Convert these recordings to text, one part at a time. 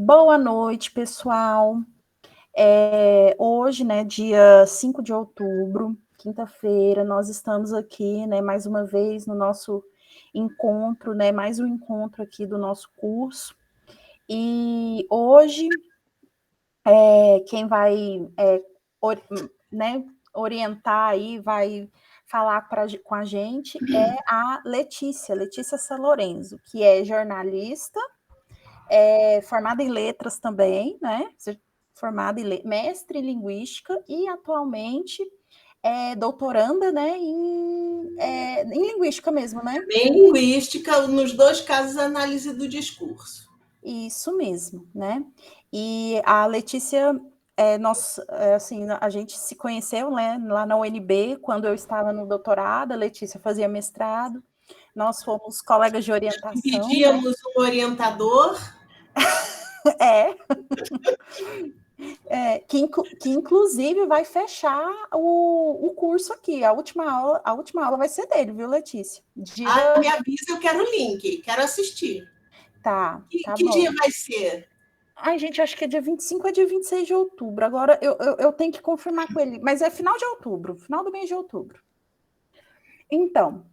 Boa noite, pessoal. Hoje, né, dia 5 de outubro, quinta-feira, nós estamos aqui, né, mais uma vez no nosso encontro, né, mais um encontro aqui do nosso curso. E hoje, quem vai né, orientar aí, vai falar com a gente é a Letícia Salorenzo, que é jornalista, formada em letras também, né? Formada em mestre em linguística e atualmente é doutoranda, né, em linguística mesmo, né? Em linguística, nos dois casos, análise do discurso. Isso mesmo, né? E a Letícia, assim, a gente se conheceu, né, lá na UNB, quando eu estava no doutorado, a Letícia fazia mestrado, nós fomos colegas de orientação, né? Pedíamos um orientador. É. Que inclusive vai fechar o curso aqui. A última aula vai ser dele, viu, Letícia? Me avisa, eu quero o link, quero assistir. Tá Que bom. dia vai ser? Ai, gente, acho que é dia 25 a dia 26 de outubro. Agora eu tenho que confirmar com ele, mas é final de outubro, final do mês de outubro. Então,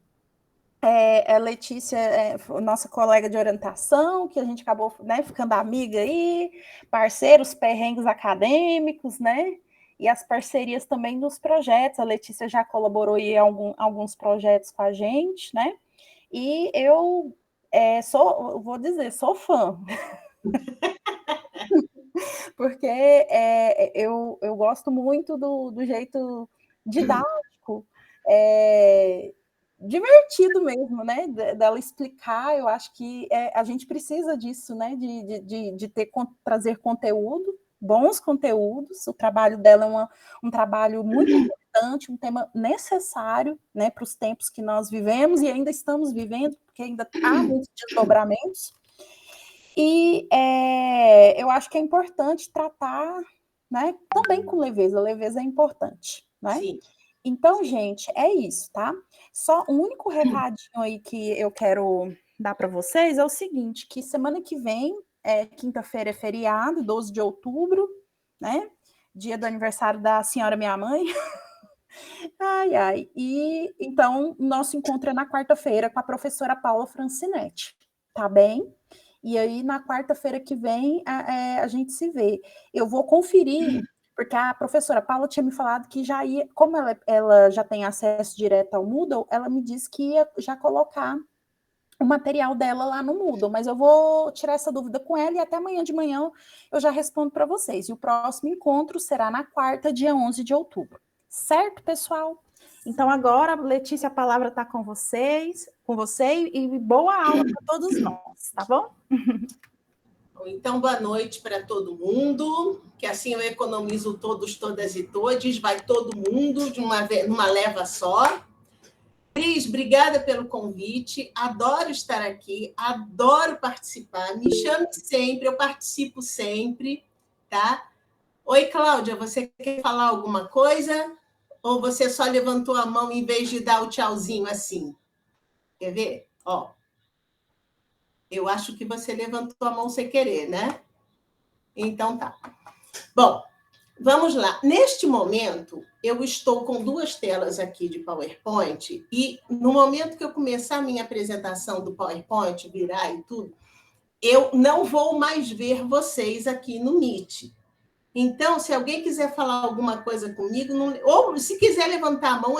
a Letícia é nossa colega de orientação, que a gente acabou, né, ficando amiga aí, parceiros, perrengues acadêmicos, né? E as parcerias também nos projetos. A Letícia já colaborou em alguns projetos com a gente, né? E eu vou dizer, sou fã. Porque eu gosto muito do jeito didático, divertido mesmo, né? Dela explicar. Eu acho que a gente precisa disso, né? De trazer conteúdo, bons conteúdos. O trabalho dela é um trabalho muito importante, um tema necessário, né, para os tempos que nós vivemos e ainda estamos vivendo, porque ainda há muitos desdobramentos. E eu acho que é importante tratar, né, também com leveza. A leveza é importante, né? Sim. Então, gente, é isso, tá? Só um único recadinho aí que eu quero dar para vocês é o seguinte, que semana que vem, quinta-feira é feriado, 12 de outubro, né? Dia do aniversário da senhora minha mãe. Ai, ai. E então, nosso encontro é na quarta-feira com a professora Paula Francinetti, tá bem? E aí, na quarta-feira que vem, a gente se vê. Eu vou conferir, porque a professora Paula tinha me falado que já ia, como ela já tem acesso direto ao Moodle, ela me disse que ia já colocar o material dela lá no Moodle, mas eu vou tirar essa dúvida com ela e até amanhã de manhã eu já respondo para vocês. E o próximo encontro será na quarta, dia 11 de outubro. Certo, pessoal? Então agora, Letícia, a palavra está com você e boa aula para todos nós, tá bom? Então, boa noite para todo mundo, que assim eu economizo todos, todas e todes, vai todo mundo numa leva só. Cris, obrigada pelo convite, adoro estar aqui, adoro participar, me chame sempre, eu participo sempre, tá? Oi, Cláudia, você quer falar alguma coisa? Ou você só levantou a mão em vez de dar o tchauzinho assim? Quer ver? Ó, eu acho que você levantou a mão sem querer, né? Então tá. Bom, vamos lá. Neste momento, eu estou com duas telas aqui de PowerPoint e no momento que eu começar a minha apresentação do PowerPoint, virar e tudo, eu não vou mais ver vocês aqui no Meet. Então, se alguém quiser falar alguma coisa comigo, ou se quiser levantar a mão,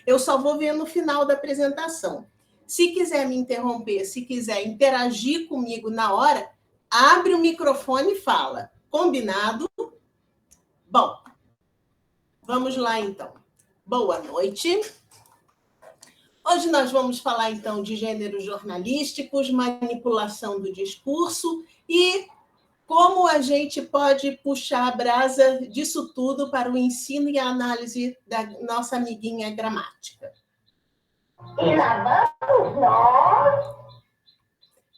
eu só vou ver no final da apresentação. Se quiser me interromper, se quiser interagir comigo na hora, abre o microfone e fala. Combinado? Bom, vamos lá então. Boa noite. Hoje nós vamos falar então de gêneros jornalísticos, manipulação do discurso e como a gente pode puxar a brasa disso tudo para o ensino e a análise da nossa amiguinha gramática. E lá vamos nós.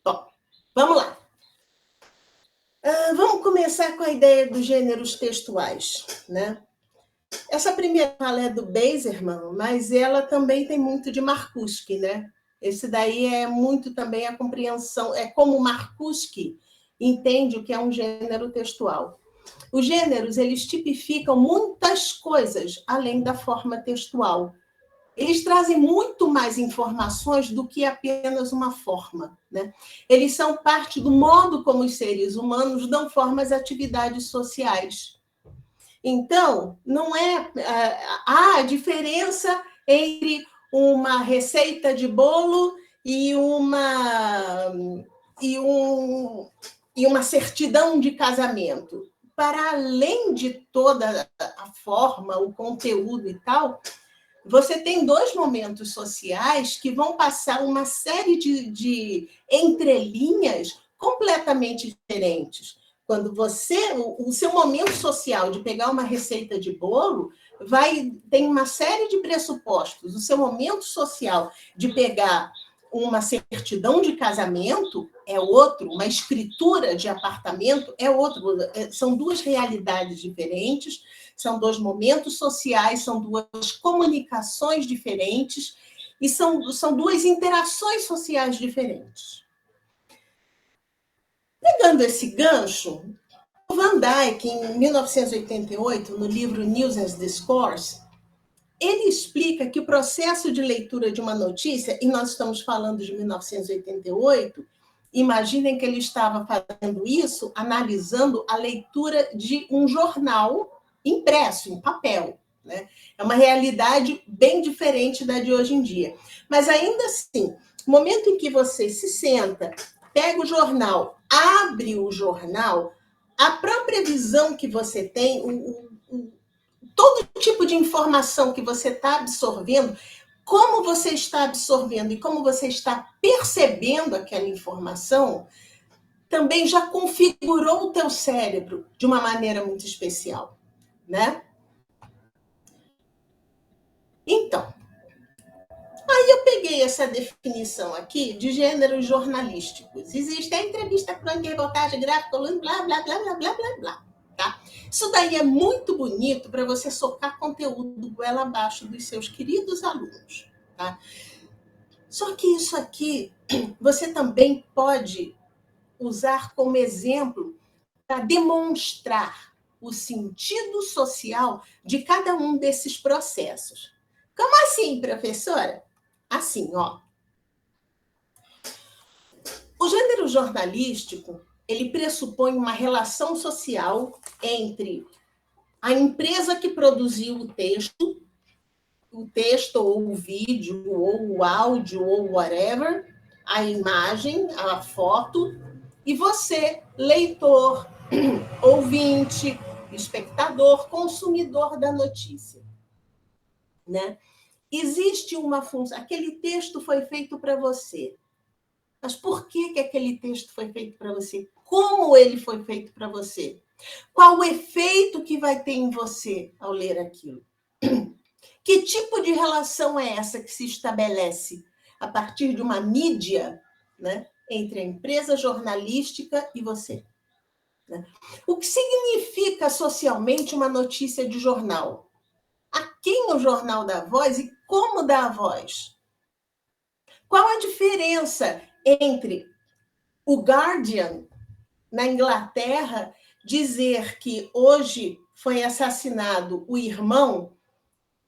Bom, vamos lá. Vamos começar com a ideia dos gêneros textuais, né? Essa primeira fala é do Beiserman, mas ela também tem muito de Marcuski, né? Esse daí é muito também a compreensão, é como Marcuski entende o que é um gênero textual. Os gêneros, eles tipificam muitas coisas além da forma textual. Eles trazem muito mais informações do que apenas uma forma, né? Eles são parte do modo como os seres humanos dão forma às atividades sociais. Então, não é há diferença entre uma receita de bolo e uma certidão de casamento. Para além de toda a forma, o conteúdo e tal, você tem dois momentos sociais que vão passar uma série de entrelinhas completamente diferentes. Quando o seu momento social de pegar uma receita de bolo tem uma série de pressupostos. O seu momento social de pegar uma certidão de casamento é outro, uma escritura de apartamento é outro. São duas realidades diferentes, são dois momentos sociais, são duas comunicações diferentes e são duas interações sociais diferentes. Pegando esse gancho, o Van Dyck, em 1988, no livro News as Discourse, ele explica que o processo de leitura de uma notícia, e nós estamos falando de 1988, imaginem que ele estava fazendo isso, analisando a leitura de um jornal impresso, em papel, né? É uma realidade bem diferente da de hoje em dia. Mas ainda assim, no momento em que você se senta, pega o jornal, abre o jornal, a própria visão que você tem, todo tipo de informação que você está absorvendo, como você está absorvendo e como você está percebendo aquela informação, também já configurou o teu cérebro de uma maneira muito especial, né? Então, aí eu peguei essa definição aqui de gêneros jornalísticos. Existe a entrevista, crônica, reportagem, gráfico, coluna, blá, blá, blá, blá, blá, blá, blá. Tá? Isso daí é muito bonito para você socar conteúdo goela abaixo dos seus queridos alunos. Tá? Só que isso aqui você também pode usar como exemplo para demonstrar o sentido social de cada um desses processos. Como assim, professora? Assim, ó. O gênero jornalístico, ele pressupõe uma relação social entre a empresa que produziu o texto ou o vídeo, ou o áudio, ou whatever, a imagem, a foto, e você, leitor, ouvinte, espectador, consumidor da notícia. Né? Existe uma função, aquele texto foi feito para você. Mas por que aquele texto foi feito para você? Como ele foi feito para você? Qual o efeito que vai ter em você ao ler aquilo? Que tipo de relação é essa que se estabelece a partir de uma mídia, né, entre a empresa jornalística e você? Né? O que significa socialmente uma notícia de jornal? A quem o jornal dá voz e como dá a voz? Qual a diferença entre o Guardian, na Inglaterra, dizer que hoje foi assassinado o irmão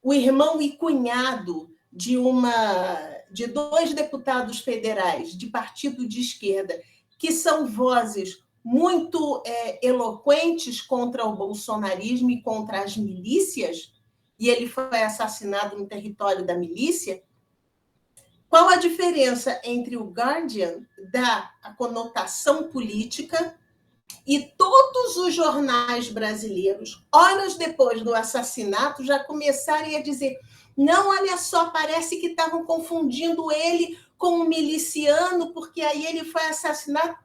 e cunhado de dois deputados federais de partido de esquerda, que são vozes muito eloquentes contra o bolsonarismo e contra as milícias, e ele foi assassinado no território da milícia. Qual a diferença entre o Guardian, a conotação política, e todos os jornais brasileiros, horas depois do assassinato, já começarem a dizer: não, olha só, parece que estavam confundindo ele com um miliciano, porque aí ele foi assassinado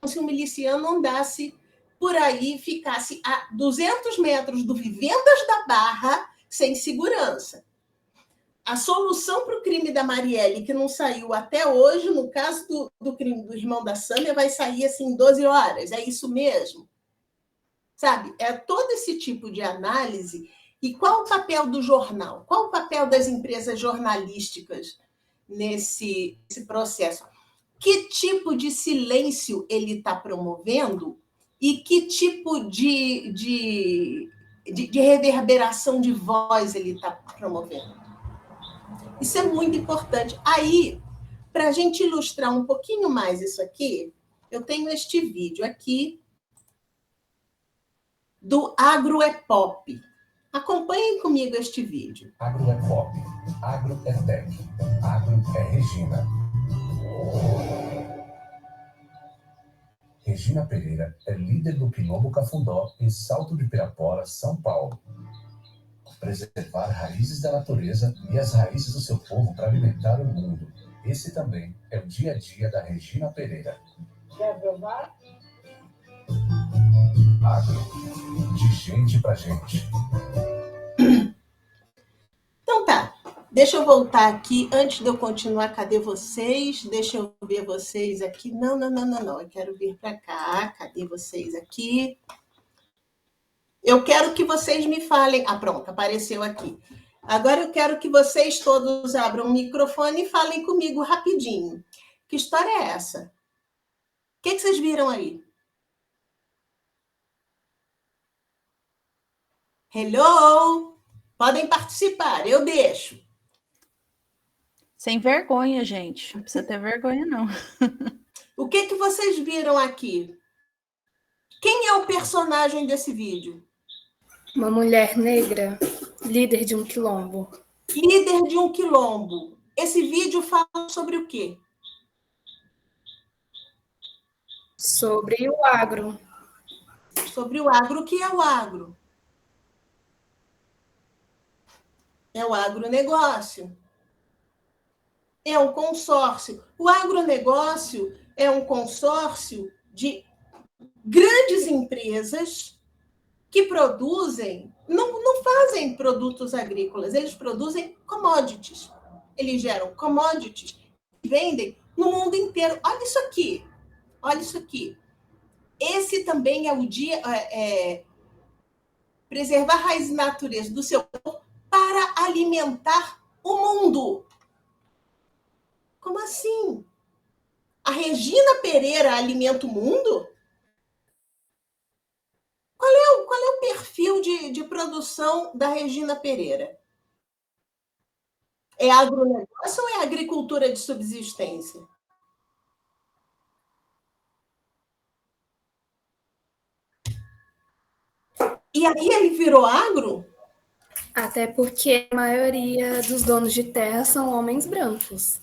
como se um miliciano andasse por aí, ficasse a 200 metros do Vivendas da Barra, sem segurança. A solução para o crime da Marielle, que não saiu até hoje, no caso do crime do irmão da Sâmia, vai sair assim em 12 horas. É isso mesmo? Sabe? É todo esse tipo de análise. E qual o papel do jornal? Qual o papel das empresas jornalísticas nesse processo? que tipo de silêncio ele está promovendo e que tipo de reverberação de voz ele está promovendo. Isso é muito importante. Aí, para a gente ilustrar um pouquinho mais isso aqui, eu tenho este vídeo aqui do Agro é Pop. Acompanhem comigo este vídeo. Agro é pop, agro é tech, agro é Regina. Regina Pereira é líder do Quilombo Cafundó em Salto de Pirapora, São Paulo. Preservar raízes da natureza e as raízes do seu povo para alimentar o mundo. Esse também é o dia a dia da Regina Pereira. Quer provar? Agro, de gente para gente. Então tá, deixa eu voltar aqui, antes de eu continuar, cadê vocês? Deixa eu ver vocês aqui. Não, eu quero vir para cá, cadê vocês aqui? Eu quero que vocês me falem. Ah, pronto, apareceu aqui. Agora eu quero que vocês todos abram o microfone e falem comigo rapidinho. Que história é essa? O que vocês viram aí? Hello? Podem participar, eu deixo. Sem vergonha, gente. Não precisa ter vergonha, não. O que vocês viram aqui? Quem é o personagem desse vídeo? Uma mulher negra, líder de um quilombo. Líder de um quilombo. Esse vídeo fala sobre o quê? Sobre o agro. Sobre o agro. O que é o agro? É o agronegócio. É um consórcio. O agronegócio é um consórcio de grandes empresas que produzem, não fazem produtos agrícolas, eles produzem commodities. Eles geram commodities e vendem no mundo inteiro. Olha isso aqui. Olha isso aqui. Esse também é o dia... preservar a raiz e natureza do seu povo para alimentar o mundo. Como assim? A Regina Pereira alimenta o mundo? Qual é o perfil de produção da Regina Pereira? É agronegócio ou é agricultura de subsistência? E aí ele virou agro? Até porque a maioria dos donos de terra são homens brancos.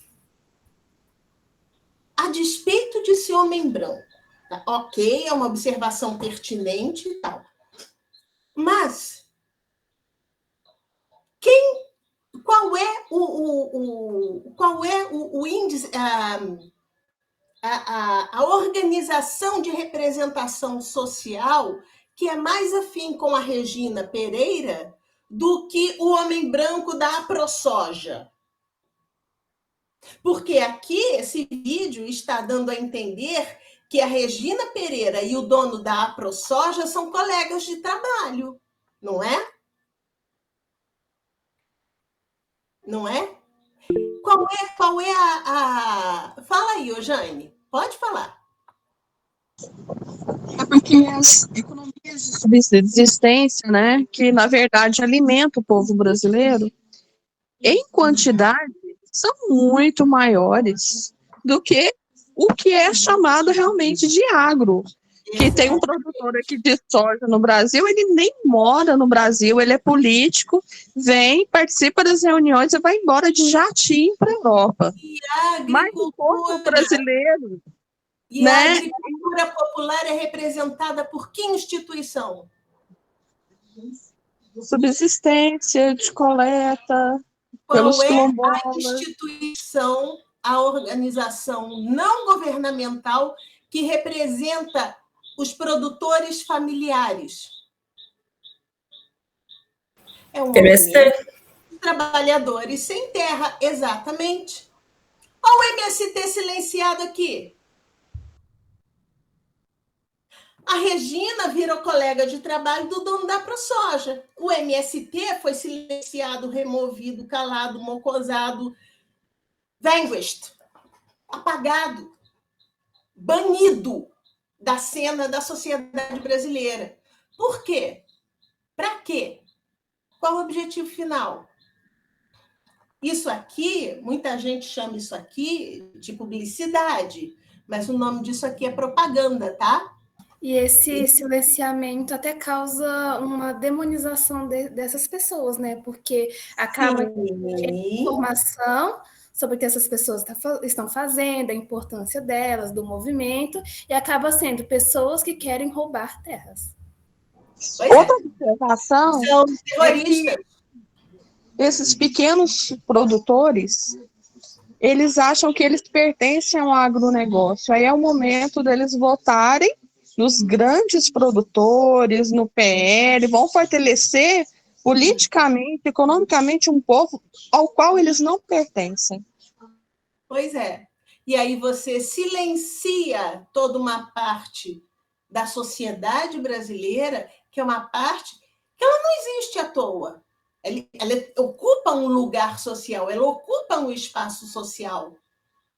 A despeito de ser homem branco. Tá? Ok, é uma observação pertinente e tal. Mas qual é o índice, a organização de representação social que é mais afim com a Regina Pereira do que o homem branco da AproSoja? Porque aqui esse vídeo está dando a entender que a Regina Pereira e o dono da AproSoja são colegas de trabalho, não é? Não é? Qual é a... Fala aí, ô Jane, pode falar. É porque as economias de subsistência, né, que na verdade alimentam o povo brasileiro, em quantidade, são muito maiores do que o que é chamado realmente de agro. Que tem um produtor aqui de soja no Brasil, ele nem mora no Brasil, ele é político, vem, participa das reuniões e vai embora de jatinho para a Europa. Mas o povo brasileiro... E a agricultura popular é representada por que instituição? Subsistência, de coleta, pelos quilombolas. Qual é a instituição, a organização não governamental que representa os produtores familiares? É um movimento de trabalhadores sem terra, exatamente. Olha o MST silenciado aqui. A Regina virou colega de trabalho do dono da AproSoja. O MST foi silenciado, removido, calado, mocosado, vanquished, apagado. banido da cena da sociedade brasileira. Por quê? Para quê? Qual o objetivo final? Isso aqui, muita gente chama isso aqui de publicidade, mas o nome disso aqui é propaganda, tá? E esse silenciamento até causa uma demonização dessas pessoas, né? Porque acaba que informação sobre o que essas pessoas estão fazendo, a importância delas, do movimento, e acaba sendo pessoas que querem roubar terras. Outra observação são é que esses pequenos produtores, eles acham que eles pertencem ao agronegócio. Aí é o momento deles votarem nos grandes produtores, no PL, vão fortalecer politicamente, economicamente um povo ao qual eles não pertencem. Pois é. E aí você silencia toda uma parte da sociedade brasileira, que é uma parte que ela não existe à toa. Ela ocupa um lugar social, ela ocupa um espaço social.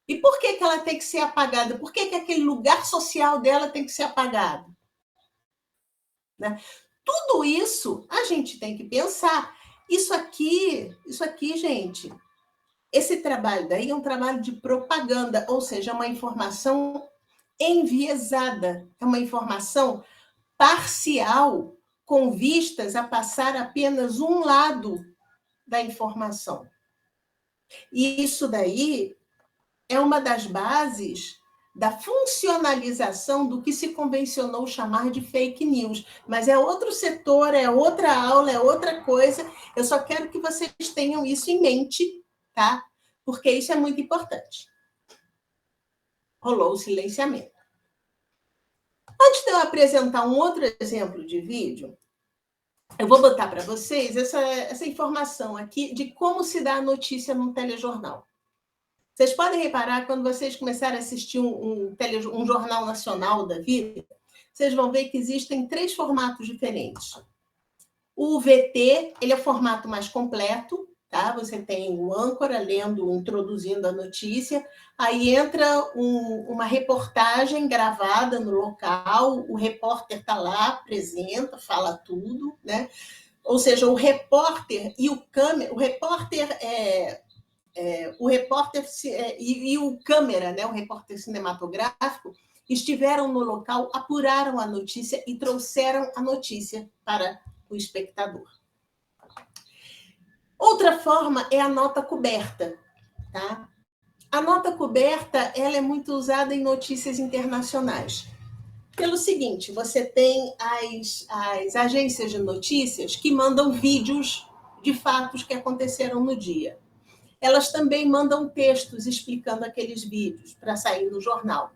E por que ela tem que ser apagada? Por que aquele lugar social dela tem que ser apagado? Né? Tudo isso a gente tem que pensar. Isso aqui, gente, esse trabalho daí é um trabalho de propaganda, ou seja, é uma informação enviesada, é uma informação parcial, com vistas a passar apenas um lado da informação. E isso daí é uma das bases da funcionalização do que se convencionou chamar de fake news. Mas é outro setor, é outra aula, é outra coisa. Eu só quero que vocês tenham isso em mente, tá? Porque isso é muito importante. Rolou o silenciamento. Antes de eu apresentar um outro exemplo de vídeo, eu vou botar para vocês essa informação aqui de como se dá a notícia num telejornal. Vocês podem reparar, quando vocês começarem a assistir um jornal nacional da vida, vocês vão ver que existem 3 formatos diferentes. O VT, ele é o formato mais completo, tá? Você tem o âncora lendo, introduzindo a notícia, aí entra uma reportagem gravada no local, o repórter está lá, apresenta, fala tudo, né? Ou seja, o repórter e o câmera, o repórter e o câmera, né, o repórter cinematográfico, estiveram no local, apuraram a notícia e trouxeram a notícia para o espectador. Outra forma é a nota coberta, tá? A nota coberta, ela é muito usada em notícias internacionais. Pelo seguinte, você tem as agências de notícias que mandam vídeos de fatos que aconteceram no dia. Elas também mandam textos explicando aqueles vídeos para sair no jornal.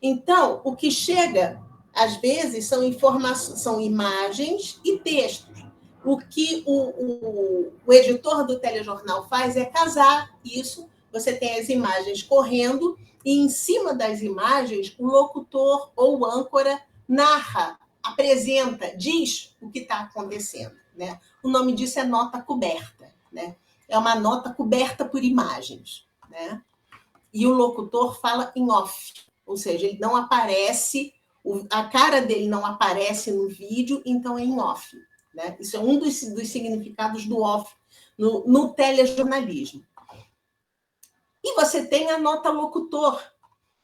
Então, o que chega, às vezes, são informações, são imagens e textos. O que o editor do telejornal faz é casar isso. Você tem as imagens correndo e, em cima das imagens, o locutor ou o âncora narra, apresenta, diz o que está acontecendo, né? O nome disso é nota coberta, né? É uma nota coberta por imagens, né? E o locutor fala em off, ou seja, ele não aparece, a cara dele não aparece no vídeo, então é em off, né? Isso é um dos significados do off no telejornalismo. E você tem a nota locutor.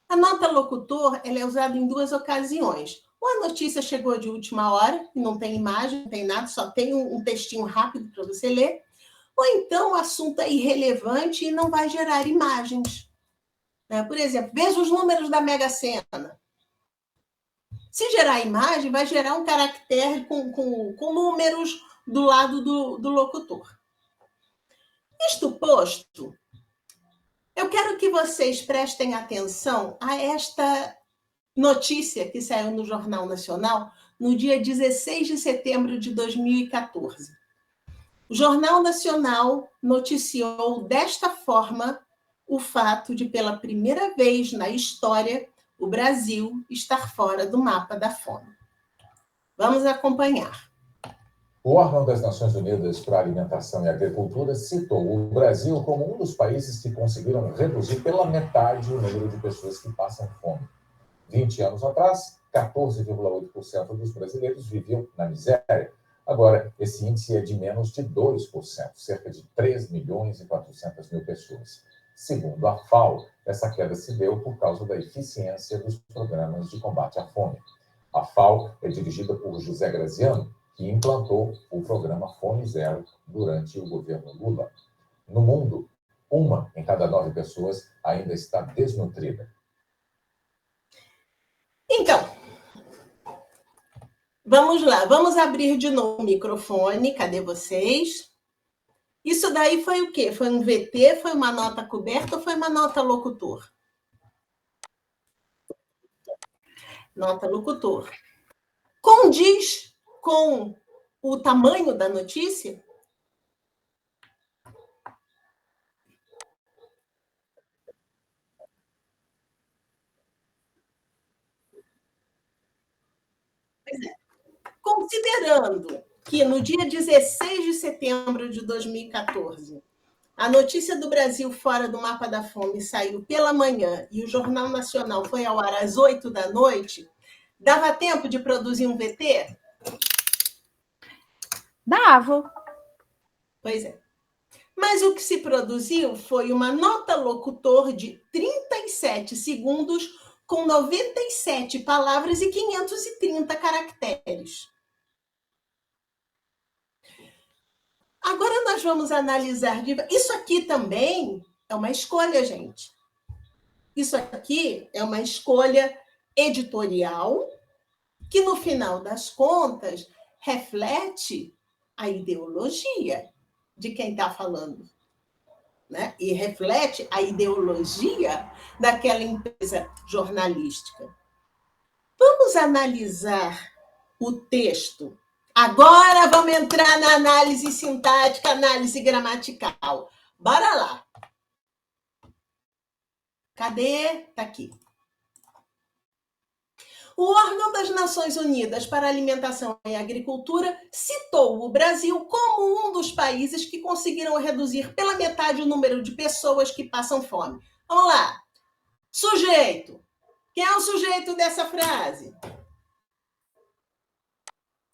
A nota locutor, ela é usada em 2 ocasiões. Ou a notícia chegou de última hora, não tem imagem, não tem nada, só tem um textinho rápido para você ler. Ou então o assunto é irrelevante e não vai gerar imagens. Por exemplo, veja os números da Mega Sena. Se gerar imagem, vai gerar um caractere com números do lado do locutor. Isto posto, eu quero que vocês prestem atenção a esta notícia que saiu no Jornal Nacional no dia 16 de setembro de 2014. O Jornal Nacional noticiou desta forma o fato de, pela primeira vez na história, o Brasil estar fora do mapa da fome. Vamos acompanhar. O órgão das Nações Unidas para a Alimentação e Agricultura citou o Brasil como um dos países que conseguiram reduzir pela metade o número de pessoas que passam fome. 20 anos atrás, 14,8% dos brasileiros viviam na miséria. Agora, esse índice é de menos de 2%, cerca de 3 milhões e 400 mil pessoas. Segundo a FAO, essa queda se deu por causa da eficiência dos programas de combate à fome. A FAO é dirigida por José Graziano, que implantou o programa Fome Zero durante o governo Lula. No mundo, 1 em cada 9 pessoas ainda está desnutrida. Então, vamos lá, vamos abrir de novo o microfone. Cadê vocês? Isso daí foi o quê? Foi um VT, foi uma nota coberta ou foi uma nota locutor? Nota locutor. Condiz com o tamanho da notícia? Pois é. Considerando que no dia 16 de setembro de 2014, a notícia do Brasil fora do mapa da fome saiu pela manhã e o Jornal Nacional foi ao ar às 8 da noite, dava tempo de produzir um VT? Dava. Pois é. Mas o que se produziu foi uma nota locutor de 37 segundos com 97 palavras e 530 caracteres. Agora nós vamos analisar. Isso aqui também é uma escolha, gente. Isso aqui é uma escolha editorial que, no final das contas, reflete a ideologia de quem está falando, né? E reflete a ideologia daquela empresa jornalística. Vamos analisar o texto. Agora vamos entrar na análise sintática, análise gramatical. Bora lá. Cadê? Está aqui. O órgão das Nações Unidas para a Alimentação e Agricultura citou o Brasil como um dos países que conseguiram reduzir pela metade o número de pessoas que passam fome. Vamos lá. Sujeito. Quem é o sujeito dessa frase?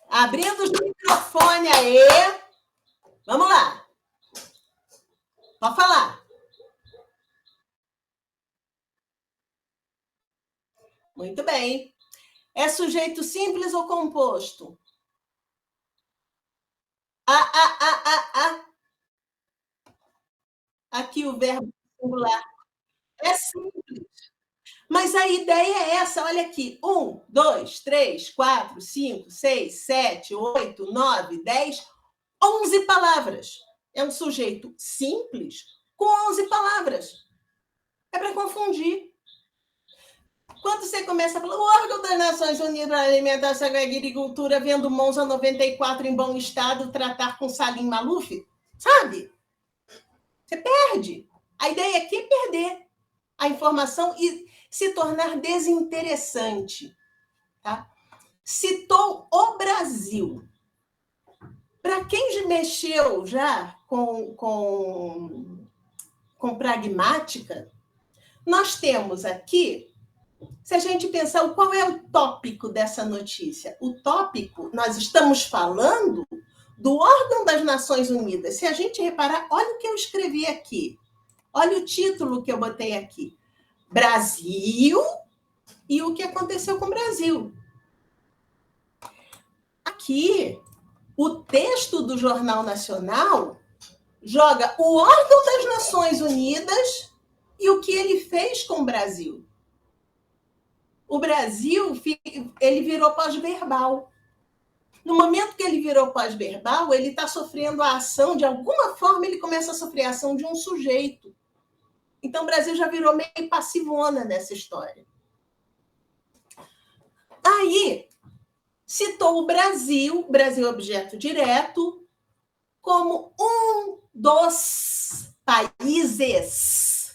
Abrindo o microfone aí. Vamos lá. Pode falar. Muito bem. É sujeito simples ou composto? Aqui o verbo singular. É simples. Mas a ideia é essa, olha aqui. 1, 2, 3, 4, 5, 6, 7, 8, 9, 10, 11 palavras. É um sujeito simples com 11 palavras. É para confundir. Quando você começa a falar, o órgão das Nações Unidas para a Alimentação e Agricultura vendo Monza 94 em bom estado tratar com Salim Maluf, sabe? Você perde. A ideia aqui é perder a informação e se tornar desinteressante. Tá? Citou o Brasil. Para quem mexeu já com pragmática, nós temos aqui, se a gente pensar qual é o tópico dessa notícia, o tópico, nós estamos falando do órgão das Nações Unidas. Se a gente reparar, olha o que eu escrevi aqui. Olha o título que eu botei aqui. Brasil e o que aconteceu com o Brasil. Aqui, o texto do Jornal Nacional joga o órgão das Nações Unidas e o que ele fez com o Brasil. O Brasil, ele virou pós-verbal. No momento que ele virou pós-verbal, ele está sofrendo a ação, de alguma forma, ele começa a sofrer a ação de um sujeito. Então, o Brasil já virou meio passivona nessa história. Aí, citou o Brasil objeto direto, como um dos países.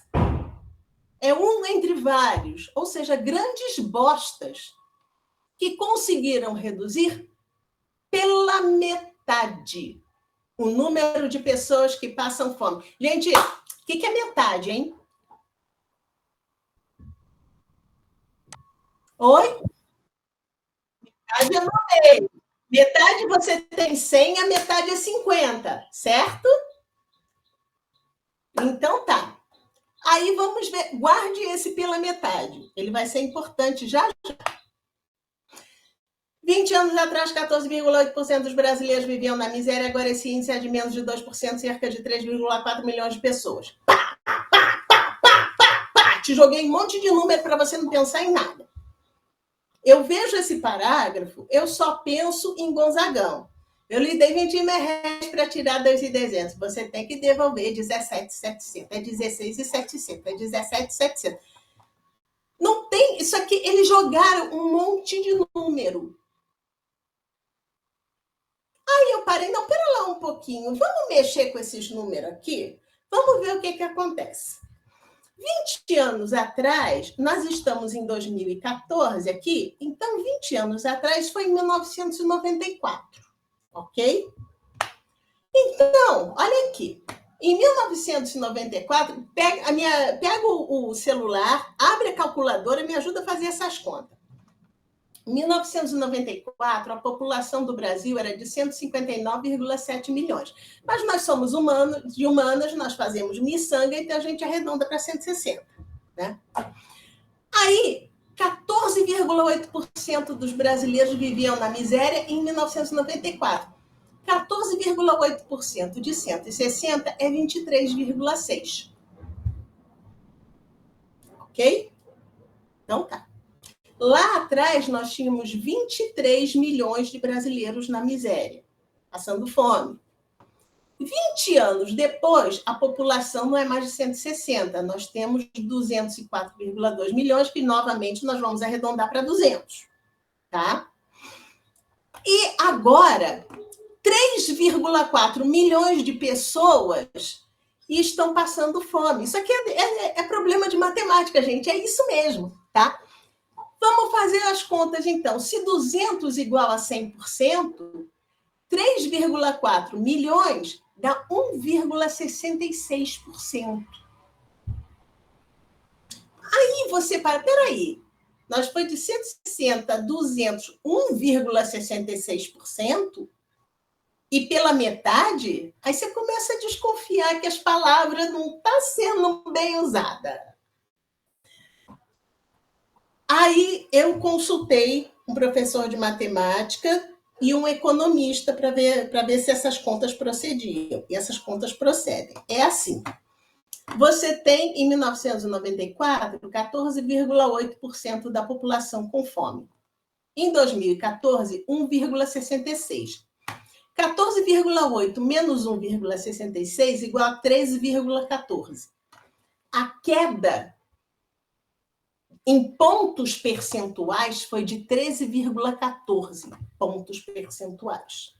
É um entre vários, ou seja, grandes bostas que conseguiram reduzir pela metade o número de pessoas que passam fome. Gente, o que é metade, hein? Oi? Metade eu não dei. Metade você tem 100, a metade é 50, certo? Então tá. Aí vamos ver, guarde esse pela metade. Ele vai ser importante já já. 20 anos atrás, 14,8% dos brasileiros viviam na miséria, agora esse índice é de menos de 2%, cerca de 3,4 milhões de pessoas. Pá, pá, pá, pá, pá, pá, pá. Te joguei um monte de número para você não pensar em nada. Eu vejo esse parágrafo, eu só penso em Gonzagão. Eu lhe dei 20 reais para tirar 2.200. Você tem que devolver 17.700. É 16.700. É 17.700. Não tem... Isso aqui, eles jogaram um monte de número. Aí eu parei, não, pera lá um pouquinho. Vamos mexer com esses números aqui? Vamos ver o que acontece. 20 anos atrás, nós estamos em 2014 aqui, então 20 anos atrás foi em 1994, ok? Então, olha aqui, em 1994, pega o celular, abre a calculadora e me ajuda a fazer essas contas. Em 1994, a população do Brasil era de 159,7 milhões. Mas nós somos humanas, nós fazemos miçanga, então a gente arredonda para 160. Né? Aí, 14,8% dos brasileiros viviam na miséria em 1994. 14,8% de 160 é 23,6. Ok? Então tá. Lá atrás, nós tínhamos 23 milhões de brasileiros na miséria, passando fome. 20 anos depois, a população não é mais de 160. Nós temos 204,2 milhões, que, novamente, nós vamos arredondar para 200. Tá? E agora, 3,4 milhões de pessoas estão passando fome. Isso aqui é problema de matemática, gente. É isso mesmo, tá? Vamos fazer as contas, então. Se 200 igual a 100%, 3,4 milhões dá 1,66%. Aí você para, peraí, nós foi de 160 a 200, 1,66%, e pela metade, aí você começa a desconfiar que as palavras não estão sendo bem usadas. Aí eu consultei um professor de matemática e um economista para ver se essas contas procediam. E essas contas procedem. É assim. Você tem, em 1994, 14,8% da população com fome. Em 2014, 1,66%. 14,8 menos 1,66 igual a 13,14. A queda em pontos percentuais foi de 13,14 pontos percentuais.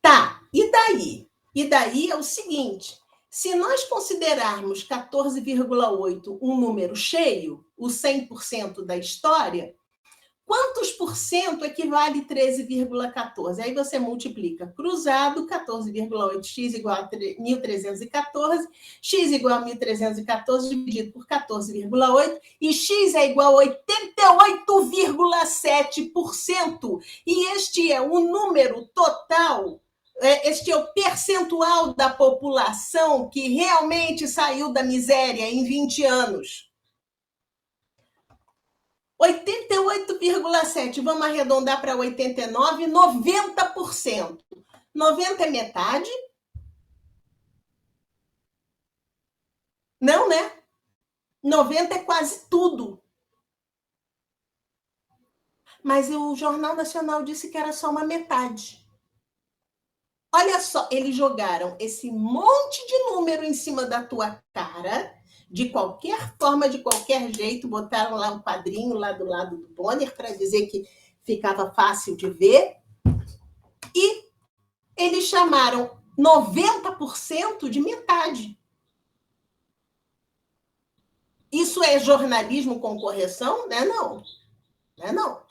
Tá, e daí? E daí é o seguinte, se nós considerarmos 14,8 um número cheio, o 100% da história, quantos por cento equivale 13,14? Aí você multiplica cruzado, 14,8x igual a 1.314, x igual a 1.314 dividido por 14,8, e x é igual a 88,7%. E este é o número total, este é o percentual da população que realmente saiu da miséria em 20 anos. 88,7%, vamos arredondar para 89%, 90%. 90% é metade? Não, né? 90% é quase tudo. Mas o Jornal Nacional disse que era só uma metade. Olha só, eles jogaram esse monte de número em cima da tua cara, de qualquer forma, de qualquer jeito, botaram lá um quadrinho lá do lado do Bonner para dizer que ficava fácil de ver, e eles chamaram 90% de metade. Isso é jornalismo com correção? Não é não. Não é não.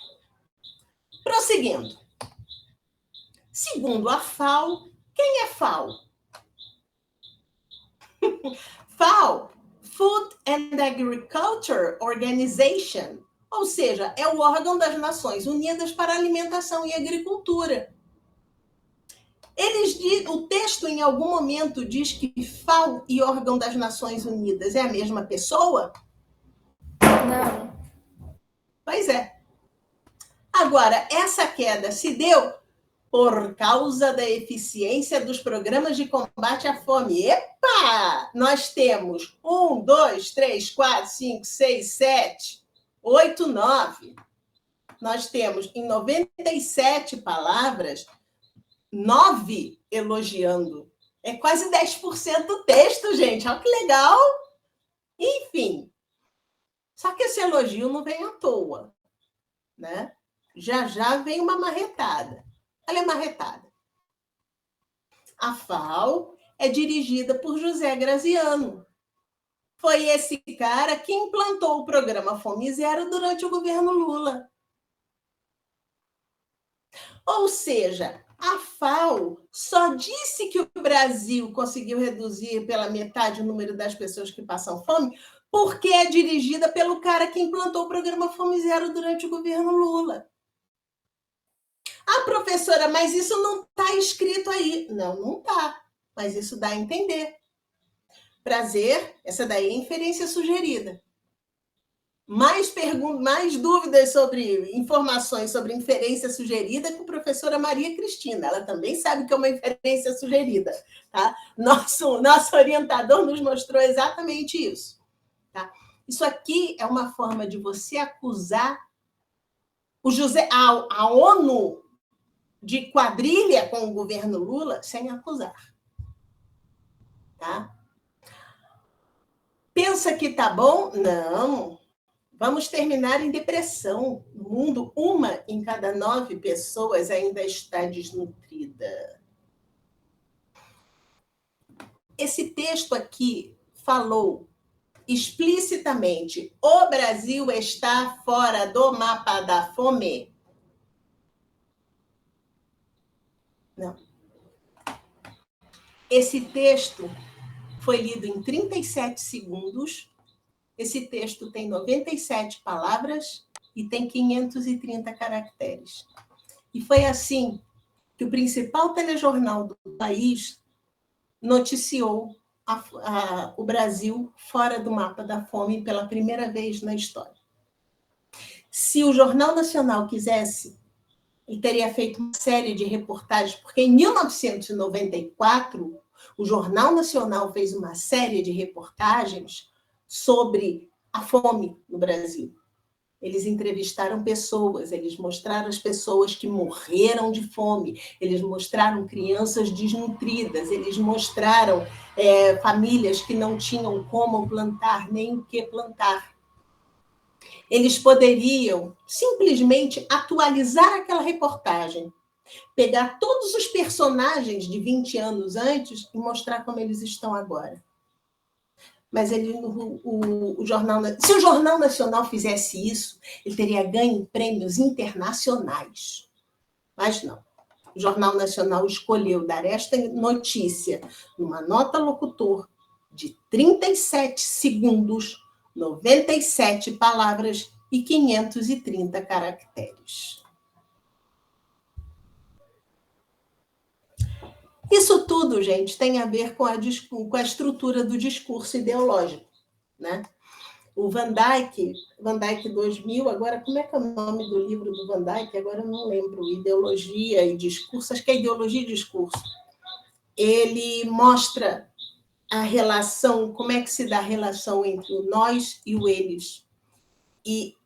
Prosseguindo. Segundo a FAO, quem é FAO? FAO, Food and Agriculture Organization, Ou seja, é o órgão das Nações Unidas para Alimentação e Agricultura. O texto, em algum momento, diz que FAO e órgão das Nações Unidas é a mesma pessoa? Não. Pois é. Agora, essa queda se deu por causa da eficiência dos programas de combate à fome. Epa! Nós temos 1, 2, 3, 4, 5, 6, 7, 8, 9. Nós temos, em 97 palavras, 9 elogiando. É quase 10% do texto, gente. Olha que legal! Enfim. Só que esse elogio não vem à toa, né? Já já vem uma marretada. Ela é marretada. A FAO é dirigida por José Graziano. Foi esse cara que implantou o programa Fome Zero durante o governo Lula. Ou seja, a FAO só disse que o Brasil conseguiu reduzir pela metade o número das pessoas que passam fome porque é dirigida pelo cara que implantou o programa Fome Zero durante o governo Lula. Ah, professora, mas isso não está escrito aí. Não, não está. Mas isso dá a entender. Prazer, essa daí é a inferência sugerida. Mais dúvidas sobre informações sobre inferência sugerida com a professora Maria Cristina. Ela também sabe que é uma inferência sugerida. Tá? Nosso orientador nos mostrou exatamente isso. Tá? Isso aqui é uma forma de você acusar a ONU de quadrilha com o governo Lula sem acusar. Tá? Pensa que tá bom? Não. Vamos terminar em depressão. No mundo, 1 em cada 9 pessoas ainda está desnutrida. Esse texto aqui falou explicitamente: o Brasil está fora do mapa da fome? Não. Esse texto foi lido em 37 segundos. Esse texto tem 97 palavras e tem 530 caracteres. E foi assim que o principal telejornal do país noticiou o Brasil fora do mapa da fome pela primeira vez na história. Se o Jornal Nacional quisesse, ele teria feito uma série de reportagens, porque em 1994, o Jornal Nacional fez uma série de reportagens sobre a fome no Brasil. Eles entrevistaram pessoas, eles mostraram as pessoas que morreram de fome, eles mostraram crianças desnutridas, eles mostraram famílias que não tinham como plantar, nem o que plantar. Eles poderiam simplesmente atualizar aquela reportagem, pegar todos os personagens de 20 anos antes e mostrar como eles estão agora. Mas se o Jornal Nacional fizesse isso, ele teria ganho prêmios internacionais. Mas não. O Jornal Nacional escolheu dar esta notícia numa nota locutor de 37 segundos, 97 palavras e 530 caracteres. Isso tudo, gente, tem a ver com a estrutura do discurso ideológico, né? O Van Dyck 2000, agora, como é que é o nome do livro do Van Dyck? Agora eu não lembro, Ideologia e Discurso, acho que é Ideologia e Discurso. Ele mostra a relação, como é que se dá a relação entre o nós e o eles. E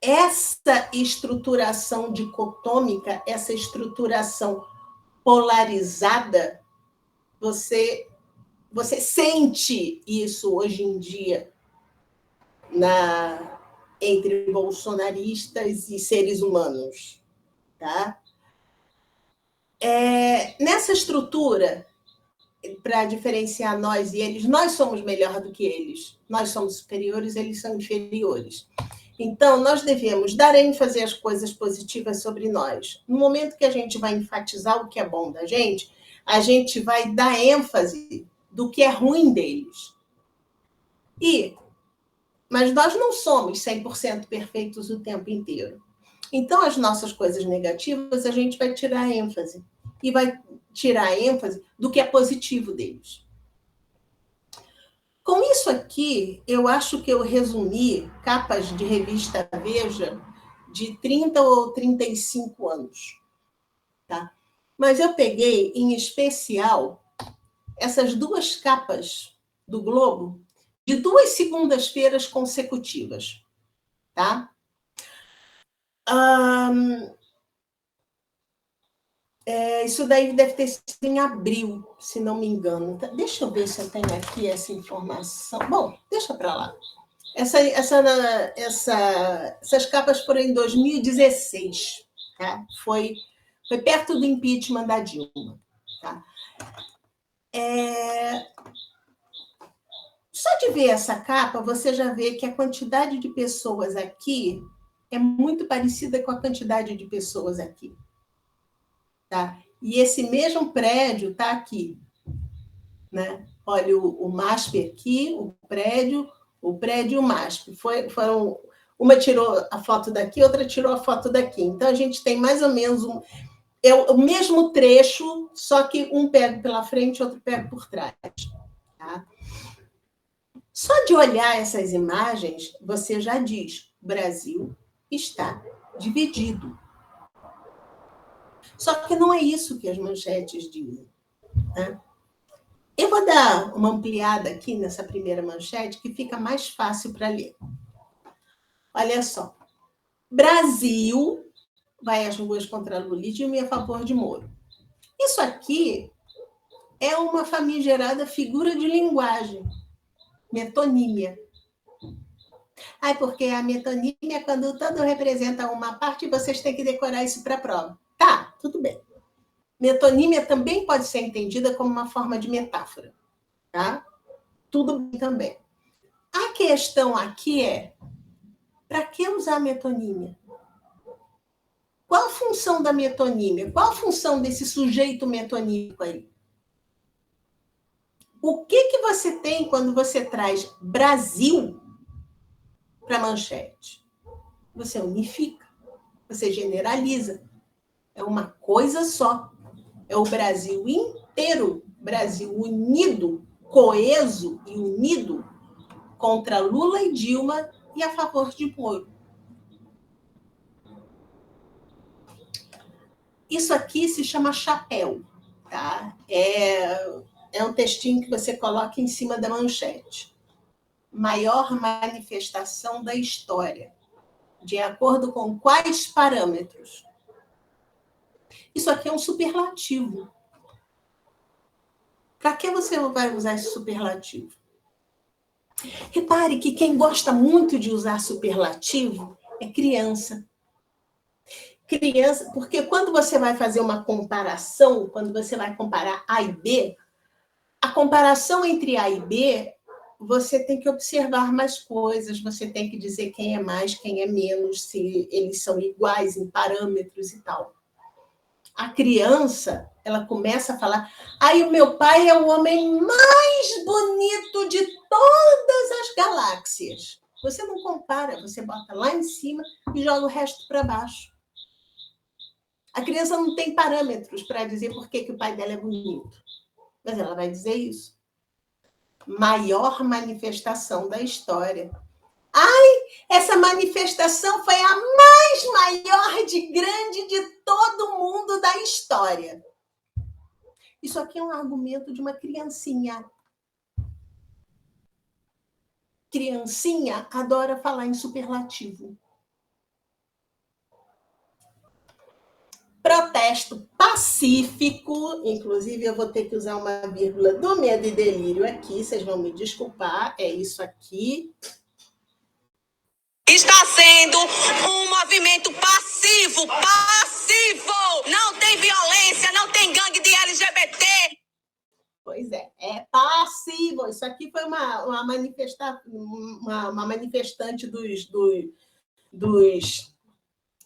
essa estruturação dicotômica, essa estruturação polarizada, você sente isso hoje em dia entre bolsonaristas e seres humanos. Tá? Nessa estrutura, para diferenciar nós e eles, nós somos melhor do que eles. Nós somos superiores, eles são inferiores. Então, nós devemos dar ênfase às coisas positivas sobre nós. No momento que a gente vai enfatizar o que é bom da gente, a gente vai dar ênfase do que é ruim deles. E Mas nós não somos 100% perfeitos o tempo inteiro. Então, as nossas coisas negativas, a gente vai tirar a ênfase. E vai tirar a ênfase do que é positivo deles. Com isso aqui, eu acho que eu resumi capas de revista Veja de 30 ou 35 anos. Tá? Mas eu peguei, em especial, essas duas capas do Globo de 2 segundas-feiras consecutivas. Tá? Isso daí deve ter sido em abril, se não me engano. Deixa eu ver se eu tenho aqui essa informação. Bom, deixa para lá. Essas capas foram em 2016. Tá? Foi perto do impeachment da Dilma. Tá? Só de ver essa capa, você já vê que a quantidade de pessoas aqui é muito parecida com a quantidade de pessoas aqui. Tá? E esse mesmo prédio está aqui. Né? Olha, o MASP aqui, o prédio e o MASP. Uma tirou a foto daqui, outra tirou a foto daqui. Então, a gente tem mais ou menos o mesmo trecho, só que um pega pela frente, outro pega por trás. Tá? Só de olhar essas imagens, você já diz, o Brasil está dividido. Só que não é isso que as manchetes dizem. Né? Eu vou dar uma ampliada aqui nessa primeira manchete, que fica mais fácil para ler. Olha só. Brasil vai às ruas contra Lula e Dilma e a favor de Moro. Isso aqui é uma famigerada figura de linguagem. Metonímia. Porque a metonímia é quando todo representa uma parte e vocês têm que decorar isso para a prova. Tá, tudo bem. Metonímia também pode ser entendida como uma forma de metáfora. Tá? Tudo bem também. A questão aqui é, para que usar metonímia? Qual a função da metonímia? Qual a função desse sujeito metonímico aí? O que você tem quando você traz Brasil para a manchete? Você unifica, você generaliza. É uma coisa só. É o Brasil inteiro, Brasil unido, coeso e unido contra Lula e Dilma e a favor de Moro. Isso aqui se chama chapéu. Tá? É um textinho que você coloca em cima da manchete. Maior manifestação da história. De acordo com quais parâmetros? Isso aqui é um superlativo. Para que você vai usar esse superlativo? Repare que quem gosta muito de usar superlativo é criança. Criança, porque quando você vai fazer uma comparação, quando você vai comparar A e B, a comparação entre A e B, você tem que observar mais coisas, você tem que dizer quem é mais, quem é menos, se eles são iguais em parâmetros e tal. A criança, ela começa a falar, o meu pai é o homem mais bonito de todas as galáxias. Você não compara, você bota lá em cima e joga o resto para baixo. A criança não tem parâmetros para dizer por que o pai dela é bonito. Mas ela vai dizer isso. Maior manifestação da história. Essa manifestação foi a mais maior de grande de todo mundo da história. Isso aqui é um argumento de uma criancinha. Criancinha adora falar em superlativo. Protesto pacífico, inclusive eu vou ter que usar uma vírgula do Medo e Delírio aqui, vocês vão me desculpar, é isso aqui. Está sendo um movimento passivo. Não tem violência, não tem gangue de LGBT. Pois é passivo. Isso aqui foi uma manifestante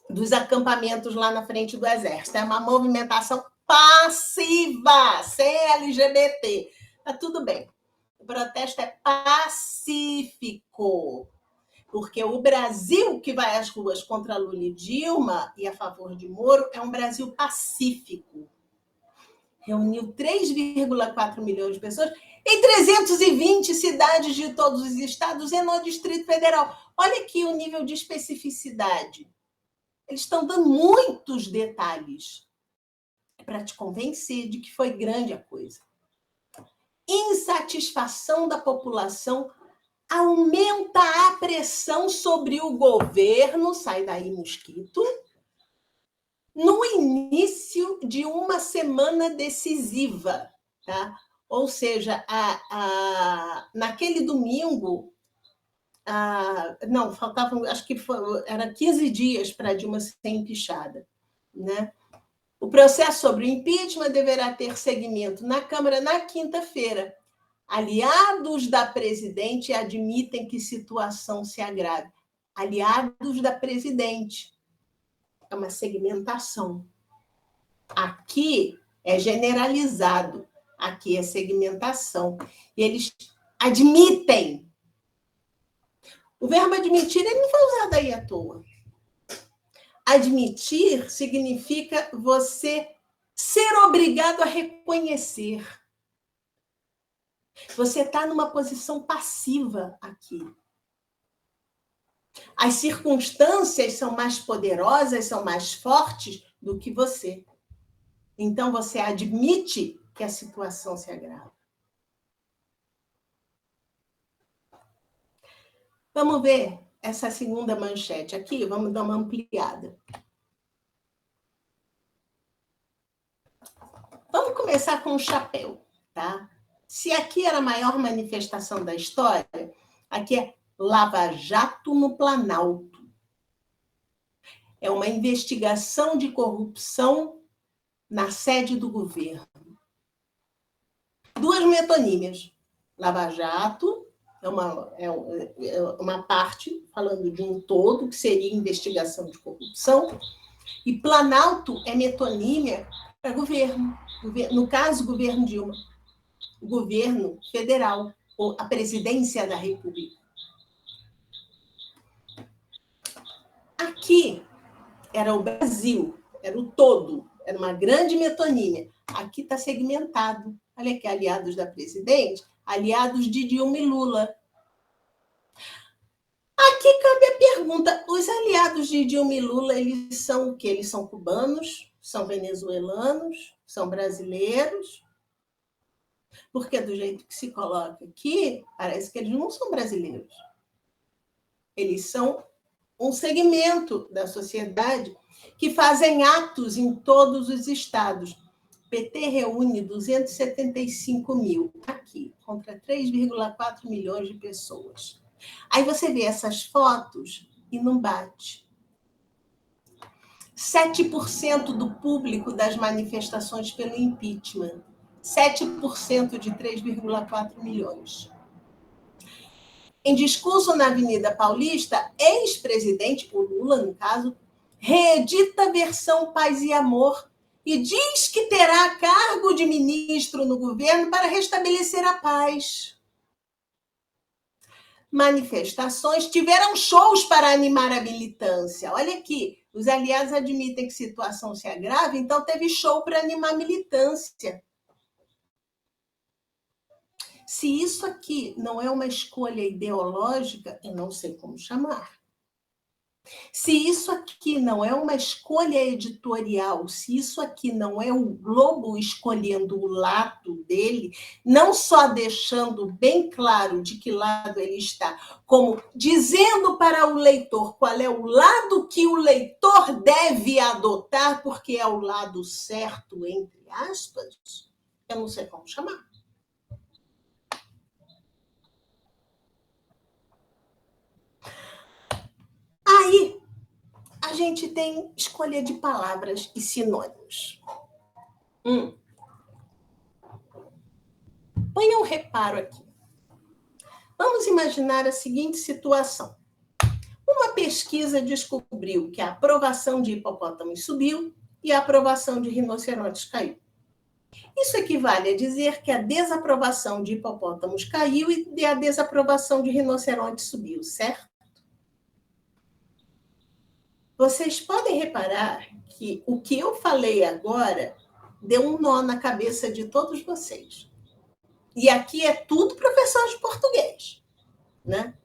dos acampamentos lá na frente do Exército. É uma movimentação passiva, sem LGBT. Tá tudo bem. O protesto é pacífico. Porque o Brasil que vai às ruas contra Lula e Dilma e a favor de Moro é um Brasil pacífico. Reuniu 3,4 milhões de pessoas em 320 cidades de todos os estados e no Distrito Federal. Olha aqui o nível de especificidade. Eles estão dando muitos detalhes para te convencer de que foi grande a coisa. Insatisfação da população aumenta a pressão sobre o governo, sai daí mosquito, no início de uma semana decisiva, tá? Ou seja, naquele domingo, não, faltavam, acho que era 15 dias para Dilma ser empichada, né? O processo sobre o impeachment deverá ter seguimento na Câmara na quinta-feira. Aliados da presidente admitem que situação se agrave. Aliados da presidente. É uma segmentação. Aqui é generalizado. Aqui é segmentação. E eles admitem. O verbo admitir ele não foi usado aí à toa. Admitir significa você ser obrigado a reconhecer. Você está numa posição passiva aqui. As circunstâncias são mais poderosas, são mais fortes do que você. Então, você admite que a situação se agrava. Vamos ver essa segunda manchete aqui, vamos dar uma ampliada. Vamos começar com o chapéu, tá? Se aqui era a maior manifestação da história, aqui é Lava Jato no Planalto. É uma investigação de corrupção na sede do governo. Duas metonímias. Lava Jato é uma parte, falando de um todo, que seria investigação de corrupção, e Planalto é metonímia para governo. No caso, governo Dilma. O governo federal, ou a presidência da República. Aqui era o Brasil, era o todo, era uma grande metonímia. Aqui está segmentado. Olha aqui, aliados da presidente, aliados de Dilma e Lula. Aqui cabe a pergunta, os aliados de Dilma e Lula, eles são o quê? Eles são cubanos? São venezuelanos? São brasileiros? Porque do jeito que se coloca aqui, parece que eles não são brasileiros. Eles são um segmento da sociedade que fazem atos em todos os estados. O PT reúne 275 mil aqui, contra 3,4 milhões de pessoas. Aí você vê essas fotos e não bate. 7% do público das manifestações pelo impeachment. 7% de 3,4 milhões. Em discurso na Avenida Paulista, ex-presidente, o Lula, no caso, reedita a versão Paz e Amor e diz que terá cargo de ministro no governo para restabelecer a paz. Manifestações tiveram shows para animar a militância. Olha aqui, os aliados admitem que a situação se agrava, então teve show para animar a militância. Se isso aqui não é uma escolha ideológica, eu não sei como chamar. Se isso aqui não é uma escolha editorial, se isso aqui não é o Globo escolhendo o lado dele, não só deixando bem claro de que lado ele está, como dizendo para o leitor qual é o lado que o leitor deve adotar, porque é o lado certo, entre aspas, eu não sei como chamar. Aí, a gente tem escolha de palavras e sinônimos. Ponha um reparo aqui. Vamos imaginar a seguinte situação. Uma pesquisa descobriu que a aprovação de hipopótamos subiu e a aprovação de rinocerontes caiu. Isso equivale a dizer que a desaprovação de hipopótamos caiu e a desaprovação de rinocerontes subiu, certo? Vocês podem reparar que o que eu falei agora deu um nó na cabeça de todos vocês. E aqui é tudo professor de português, né?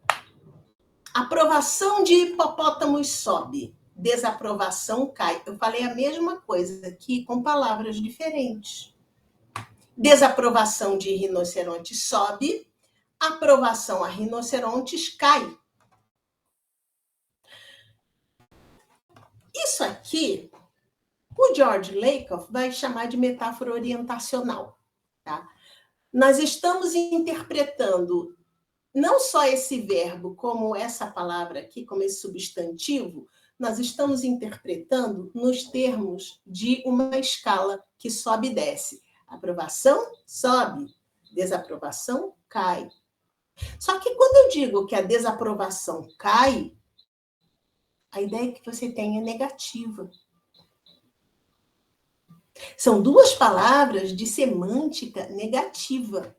Aprovação de hipopótamos sobe, desaprovação cai. Eu falei a mesma coisa aqui com palavras diferentes. Desaprovação de rinoceronte sobe, aprovação a rinocerontes cai. Isso aqui, o George Lakoff vai chamar de metáfora orientacional. Tá? Nós estamos interpretando não só esse verbo como essa palavra aqui, como esse substantivo, nós estamos interpretando nos termos de uma escala que sobe e desce. Aprovação sobe, desaprovação cai. Só que quando eu digo que a desaprovação cai, a ideia que você tem é negativa. São duas palavras de semântica negativa.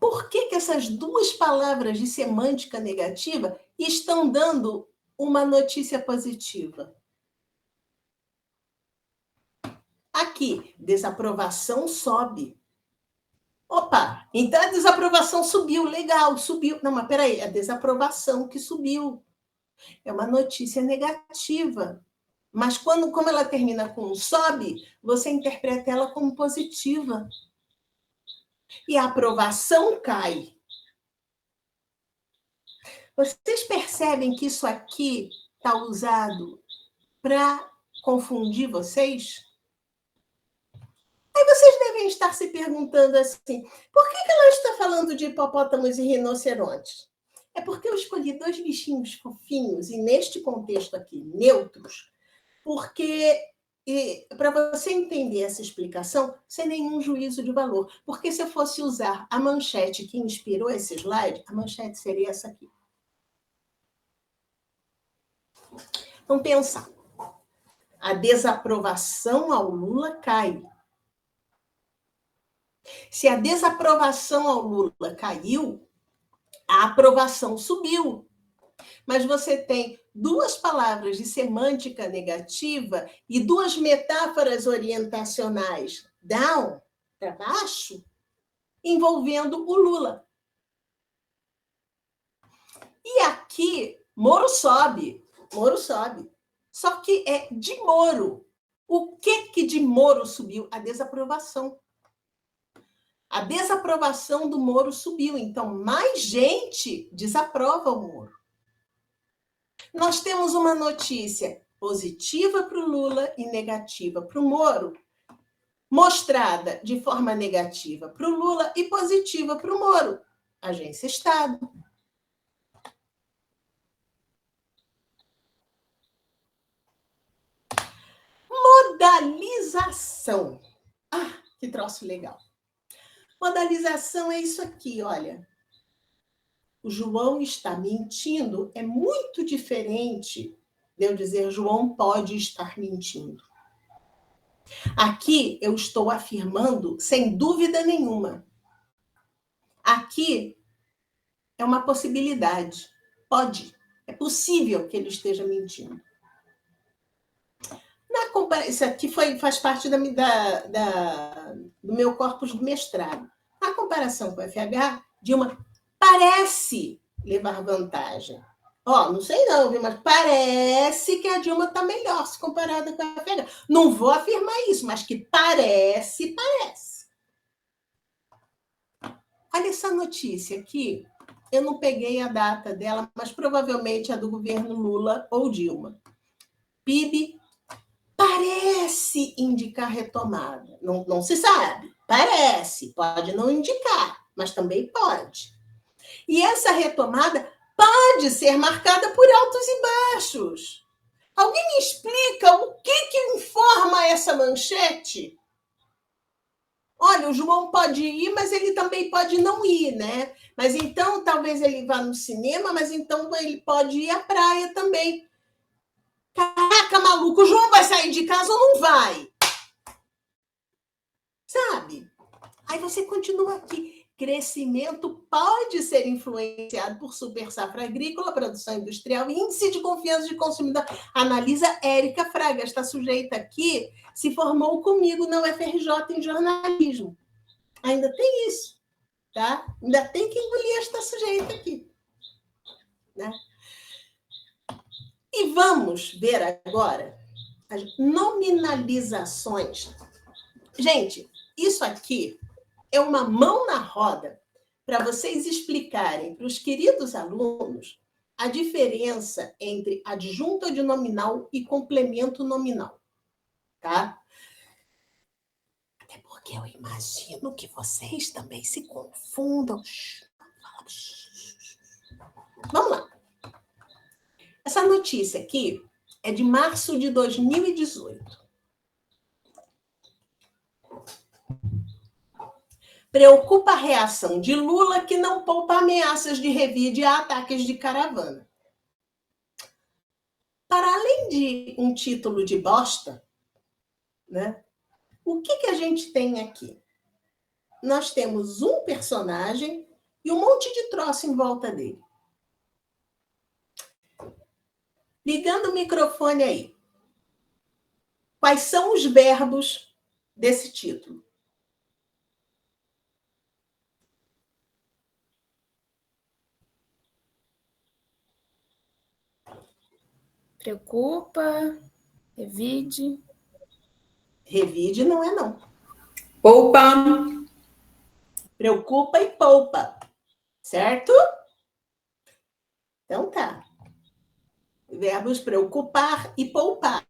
Por que essas duas palavras de semântica negativa estão dando uma notícia positiva? Aqui, desaprovação sobe. Opa, então a desaprovação subiu, legal, subiu. Não, mas peraí, a desaprovação que subiu. É uma notícia negativa. Mas como ela termina com sobe, você interpreta ela como positiva. E a aprovação cai. Vocês percebem que isso aqui está usado para confundir vocês? Aí vocês devem estar se perguntando assim, por que ela está falando de hipopótamos e rinocerontes? É porque eu escolhi dois bichinhos fofinhos, e neste contexto aqui, neutros, porque para você entender essa explicação, sem nenhum juízo de valor. Porque se eu fosse usar a manchete que inspirou esse slide, a manchete seria essa aqui. Vamos pensar. A desaprovação ao Lula cai. Se a desaprovação ao Lula caiu, a aprovação subiu. Mas você tem duas palavras de semântica negativa e duas metáforas orientacionais, down, para baixo, envolvendo o Lula. E aqui, Moro sobe. Moro sobe. Só que é de Moro. O que de Moro subiu? A desaprovação. A desaprovação do Moro subiu. Então, mais gente desaprova o Moro. Nós temos uma notícia positiva para o Lula e negativa para o Moro, mostrada de forma negativa para o Lula e positiva para o Moro. Agência Estado. Modalização. Ah, que troço legal. Modalização é isso aqui, olha. O João está mentindo é muito diferente de eu dizer João pode estar mentindo. Aqui eu estou afirmando sem dúvida nenhuma. Aqui é uma possibilidade. Pode. É possível que ele esteja mentindo. Isso aqui faz parte do meu corpus do mestrado. Na comparação com o FH, Dilma parece levar vantagem. Não sei não, viu? Mas parece que a Dilma está melhor se comparada com a FH. Não vou afirmar isso, mas que parece. Olha essa notícia aqui. Eu não peguei a data dela, mas provavelmente é do governo Lula ou Dilma. PIB parece indicar retomada. Não se sabe. Parece. Pode não indicar, mas também pode. E essa retomada pode ser marcada por altos e baixos. Alguém me explica o que informa essa manchete? Olha, o João pode ir, mas ele também pode não ir, né? Mas então, talvez ele vá no cinema, mas então ele pode ir à praia também. Caraca, maluco, o João vai sair de casa ou não vai? Sabe? Aí você continua aqui. crescimento pode ser influenciado por super safra agrícola, produção industrial e índice de confiança de consumidor. Analisa Érica Fraga, esta sujeita aqui se formou comigo na UFRJ em jornalismo. Ainda tem isso, tá? Ainda tem que engolir esta sujeita aqui, né? E vamos ver agora as nominalizações. Gente, isso aqui é uma mão na roda para vocês explicarem para os queridos alunos a diferença entre adjunta de nominal e complemento nominal, tá? Até porque eu imagino que vocês também se confundam. Vamos lá. Essa notícia aqui é de março de 2018. Preocupa a reação de Lula, que não poupa ameaças de revide a ataques de caravana. Para além de um título de bosta, né, o que a gente tem aqui? Nós temos um personagem e um monte de troço em volta dele. Ligando o microfone aí. Quais são os verbos desse título? Preocupa, revide. Revide não é não. Poupa. Preocupa e poupa. Certo? Então tá. Verbos preocupar e poupar.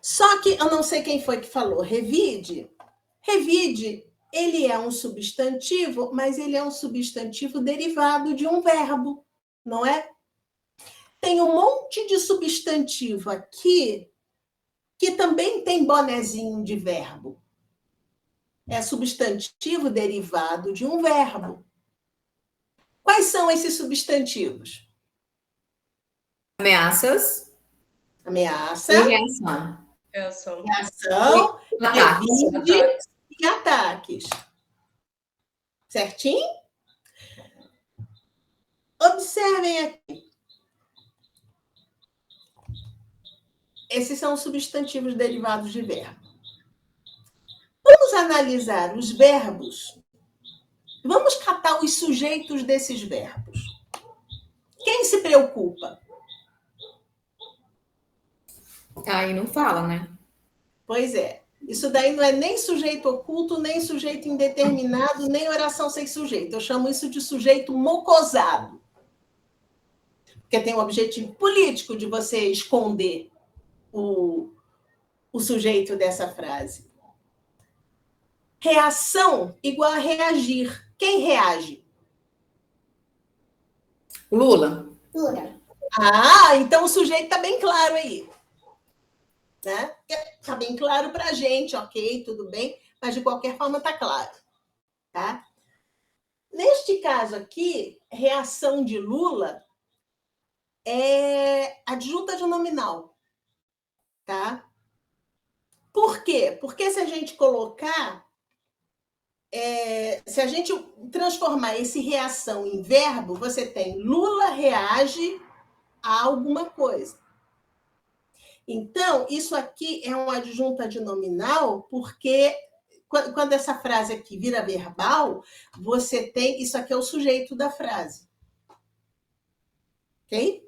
Só que eu não sei quem foi que falou revide. Revide, ele é um substantivo, mas ele é um substantivo derivado de um verbo, não é? Tem um monte de substantivo aqui que também tem bonezinho de verbo. É substantivo derivado de um verbo. Quais são esses substantivos? Ameaças. Ameaça. E reação. Reação. Revide e ataques. Certinho? Observem aqui. Esses são os substantivos derivados de verbo. Vamos analisar os verbos. Vamos catar os sujeitos desses verbos. Quem se preocupa? Aí não fala, né? Pois é. Isso daí não é nem sujeito oculto, nem sujeito indeterminado, nem oração sem sujeito. Eu chamo isso de sujeito mocosado. Porque tem o objetivo político de você esconder o sujeito dessa frase. Reação igual a reagir. Quem reage? Lula. Ah, então o sujeito está bem claro aí. Né? Está bem claro para a gente, ok, tudo bem, mas de qualquer forma está claro. Tá? Neste caso aqui, reação de Lula é adjunta de nominal. Tá? Por quê? Porque se a gente colocar, se a gente transformar esse reação em verbo, você tem Lula reage a alguma coisa. Então, isso aqui é uma adjunta de nominal, porque quando essa frase aqui vira verbal, você tem, isso aqui é o sujeito da frase. Ok?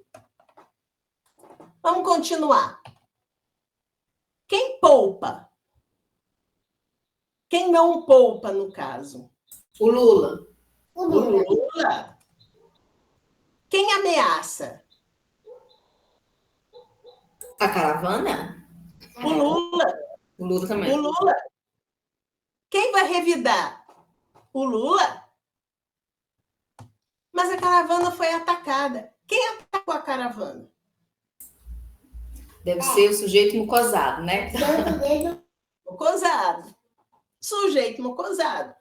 Vamos continuar. Quem poupa? Quem não poupa, no caso? O Lula. O Lula. Quem ameaça? A caravana? O Lula. O Lula também. O Lula. Quem vai revidar? O Lula. Mas a caravana foi atacada. Quem atacou a caravana? Deve ser o sujeito mucosado, né? Mocosado. Sujeito mocosado.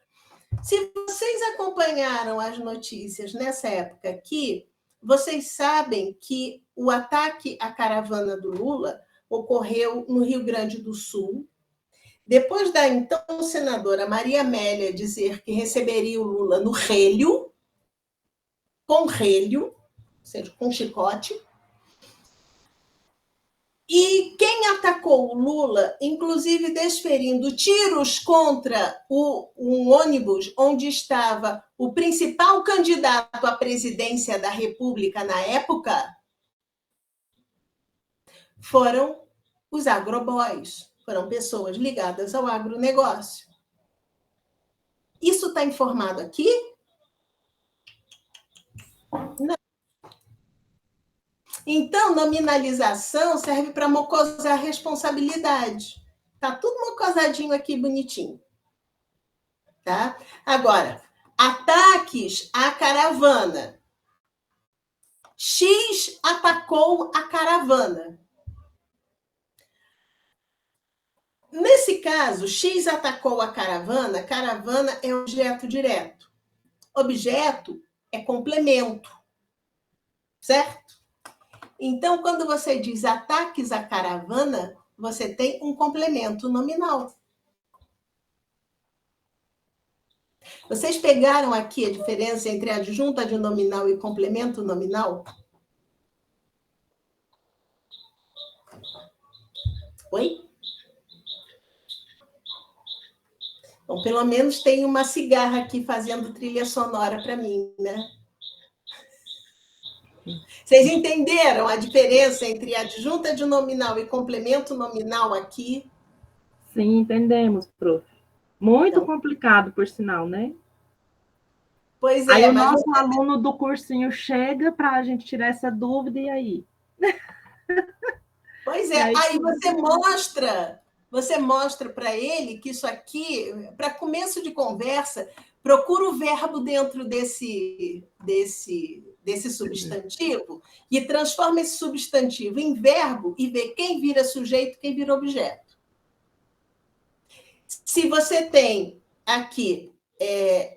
Se vocês acompanharam as notícias nessa época aqui, vocês sabem que o ataque à caravana do Lula ocorreu no Rio Grande do Sul, Depois da então senadora Maria Amélia dizer que receberia o Lula no relho, com relho, ou seja, com chicote, e quem atacou o Lula, inclusive desferindo tiros contra um ônibus onde estava o principal candidato à presidência da República na época, foram os agroboys, foram pessoas ligadas ao agronegócio. Isso está informado aqui? Não. Então, nominalização serve para mocosar a responsabilidade. Está tudo mocosadinho aqui, bonitinho. Tá? Agora, ataques à caravana. X atacou a caravana. Nesse caso, X atacou a caravana é objeto direto. Objeto é complemento. Certo? Então, quando você diz ataques à caravana, você tem um complemento nominal. Vocês pegaram aqui a diferença entre adjunta de nominal e complemento nominal? Oi? Bom, pelo menos tem uma cigarra aqui fazendo trilha sonora para mim, né? Vocês entenderam a diferença entre adjunta de nominal e complemento nominal aqui? Sim, entendemos, prof. Muito complicado, por sinal, né? Pois é. Aí o nosso aluno do cursinho chega para a gente tirar essa dúvida, e aí? Pois é, aí você mostra para ele que isso aqui, para começo de conversa, procura o verbo dentro desse substantivo e transforma esse substantivo em verbo e vê quem vira sujeito, quem vira objeto. Se você tem aqui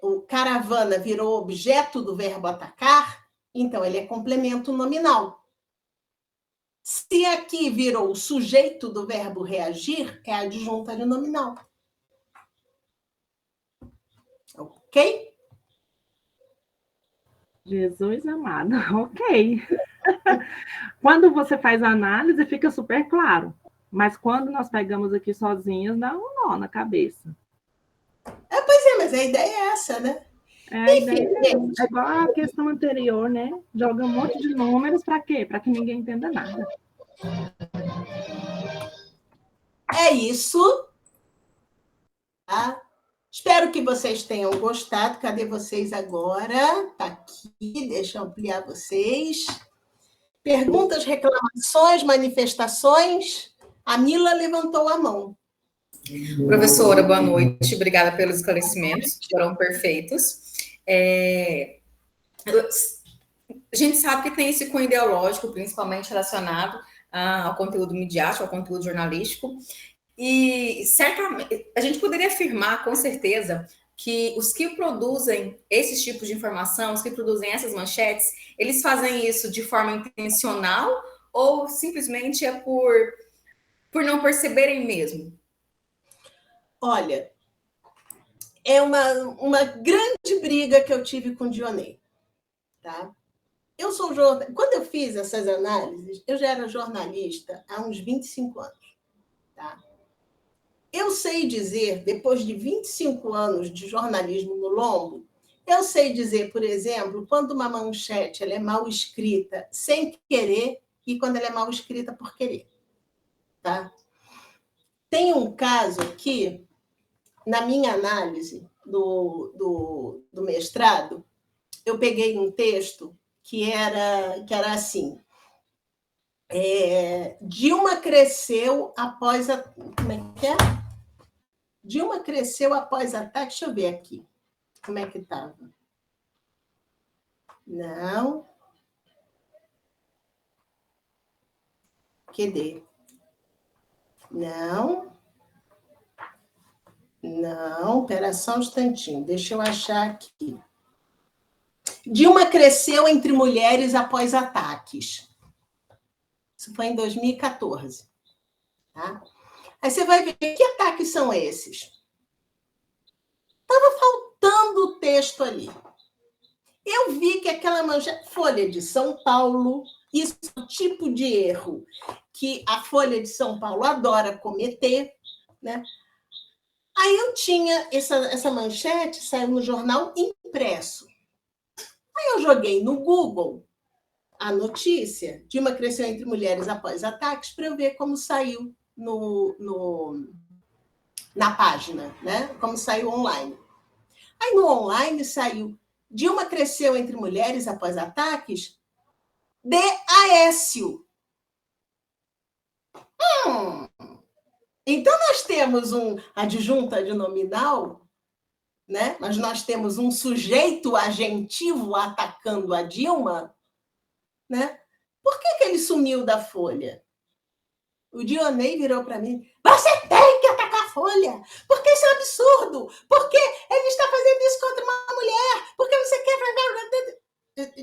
o caravana virou objeto do verbo atacar, então ele é complemento nominal. Se aqui virou o sujeito do verbo reagir, é adjunta de nominal. Ok? Jesus amado, ok. Quando você faz a análise, fica super claro. Mas quando nós pegamos aqui sozinhas, dá um nó na cabeça. Pois é, mas a ideia é essa, né? Enfim, é igual a questão anterior, né? Joga um monte de números para quê? Para que ninguém entenda nada. É isso. Tá? Espero que vocês tenham gostado. Cadê vocês agora? Está aqui, deixa eu ampliar vocês. Perguntas, reclamações, manifestações? A Mila levantou a mão. Professora, boa noite. Obrigada pelos esclarecimentos, foram perfeitos. A gente sabe que tem esse cunho ideológico, principalmente relacionado ao conteúdo midiático, ao conteúdo jornalístico, e certamente a gente poderia afirmar, com certeza, que os que produzem esses tipos de informação, os que produzem essas manchetes, eles fazem isso de forma intencional ou simplesmente é por não perceberem mesmo? Olha, é uma grande briga que eu tive com o Dionei. Tá? Quando eu fiz essas análises, eu já era jornalista há uns 25 anos. Tá? Eu sei dizer, depois de 25 anos de jornalismo no lombo, eu sei dizer, por exemplo, quando uma manchete ela é mal escrita sem querer e quando ela é mal escrita por querer. Tá? Tem um caso aqui, na minha análise do mestrado, eu peguei um texto que era assim. Dilma cresceu após a... Como é que é? Dilma cresceu após ataque. Deixa eu ver aqui. Como é que estava? Não. Cadê? Não. Não, espera só um instantinho. Deixa eu achar aqui. Dilma cresceu entre mulheres após ataques. Isso foi em 2014. Tá? Aí você vai ver que ataques são esses. Estava faltando o texto ali. Eu vi que aquela manchete, Folha de São Paulo, isso é o tipo de erro que a Folha de São Paulo adora cometer, né? Aí eu tinha essa manchete, saiu no jornal impresso. Aí eu joguei no Google a notícia de uma cresceu entre mulheres após ataques para eu ver como saiu na página, né? Como saiu online. Aí no online saiu Dilma cresceu entre mulheres após ataques de Aécio. Então nós temos um adjunta de nominal, né? Mas nós temos um sujeito agentivo atacando a Dilma, né? Por que ele sumiu da Folha? O Dionei virou para mim: você tem que atacar a Folha, porque isso é um absurdo, porque ele está fazendo isso contra uma mulher, porque você quer...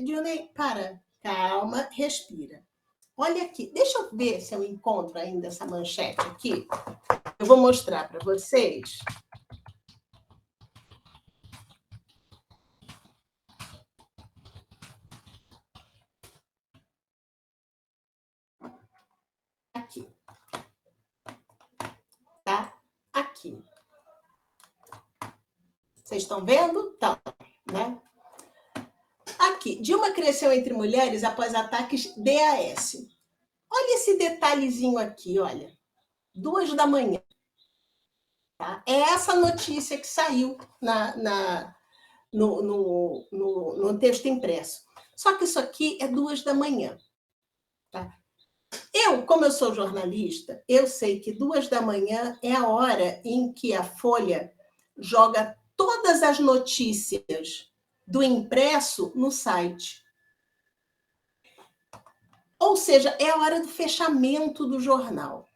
Dionei, para, calma, respira. Olha aqui, deixa eu ver se eu encontro ainda essa manchete aqui. Eu vou mostrar para vocês. Aqui. Tá? Aqui. Vocês estão vendo? Então, né? Aqui. Dilma cresceu entre mulheres após ataques DAS. Olha esse detalhezinho aqui, olha. 2 da manhã. Tá? É essa notícia que saiu no texto impresso. Só que isso aqui é 2 da manhã. Tá? Como eu sou jornalista, eu sei que 2 da manhã é a hora em que a Folha joga todas as notícias do impresso no site. Ou seja, é a hora do fechamento do jornal.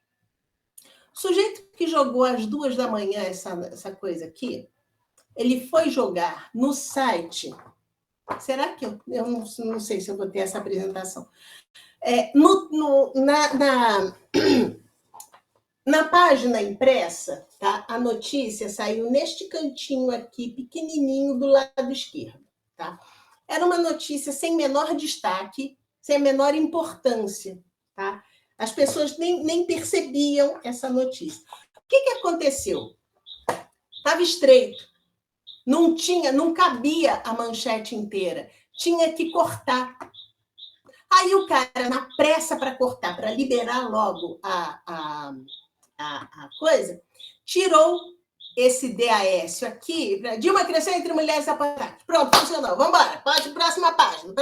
O sujeito que jogou às 2 da manhã essa coisa aqui, ele foi jogar no site. Será que eu não sei se eu vou ter essa apresentação? Na página impressa, tá? A notícia saiu neste cantinho aqui, pequenininho, do lado esquerdo. Tá? Era uma notícia sem menor destaque, sem a menor importância. Tá? As pessoas nem percebiam essa notícia. O que aconteceu? Estava estreito. Não cabia a manchete inteira. Tinha que cortar. Aí o cara, na pressa para cortar, para liberar logo a coisa, tirou esse DAS aqui. Dilma cresceu entre mulheres após ataques. Pronto, funcionou. Vamos embora. Pode próxima página.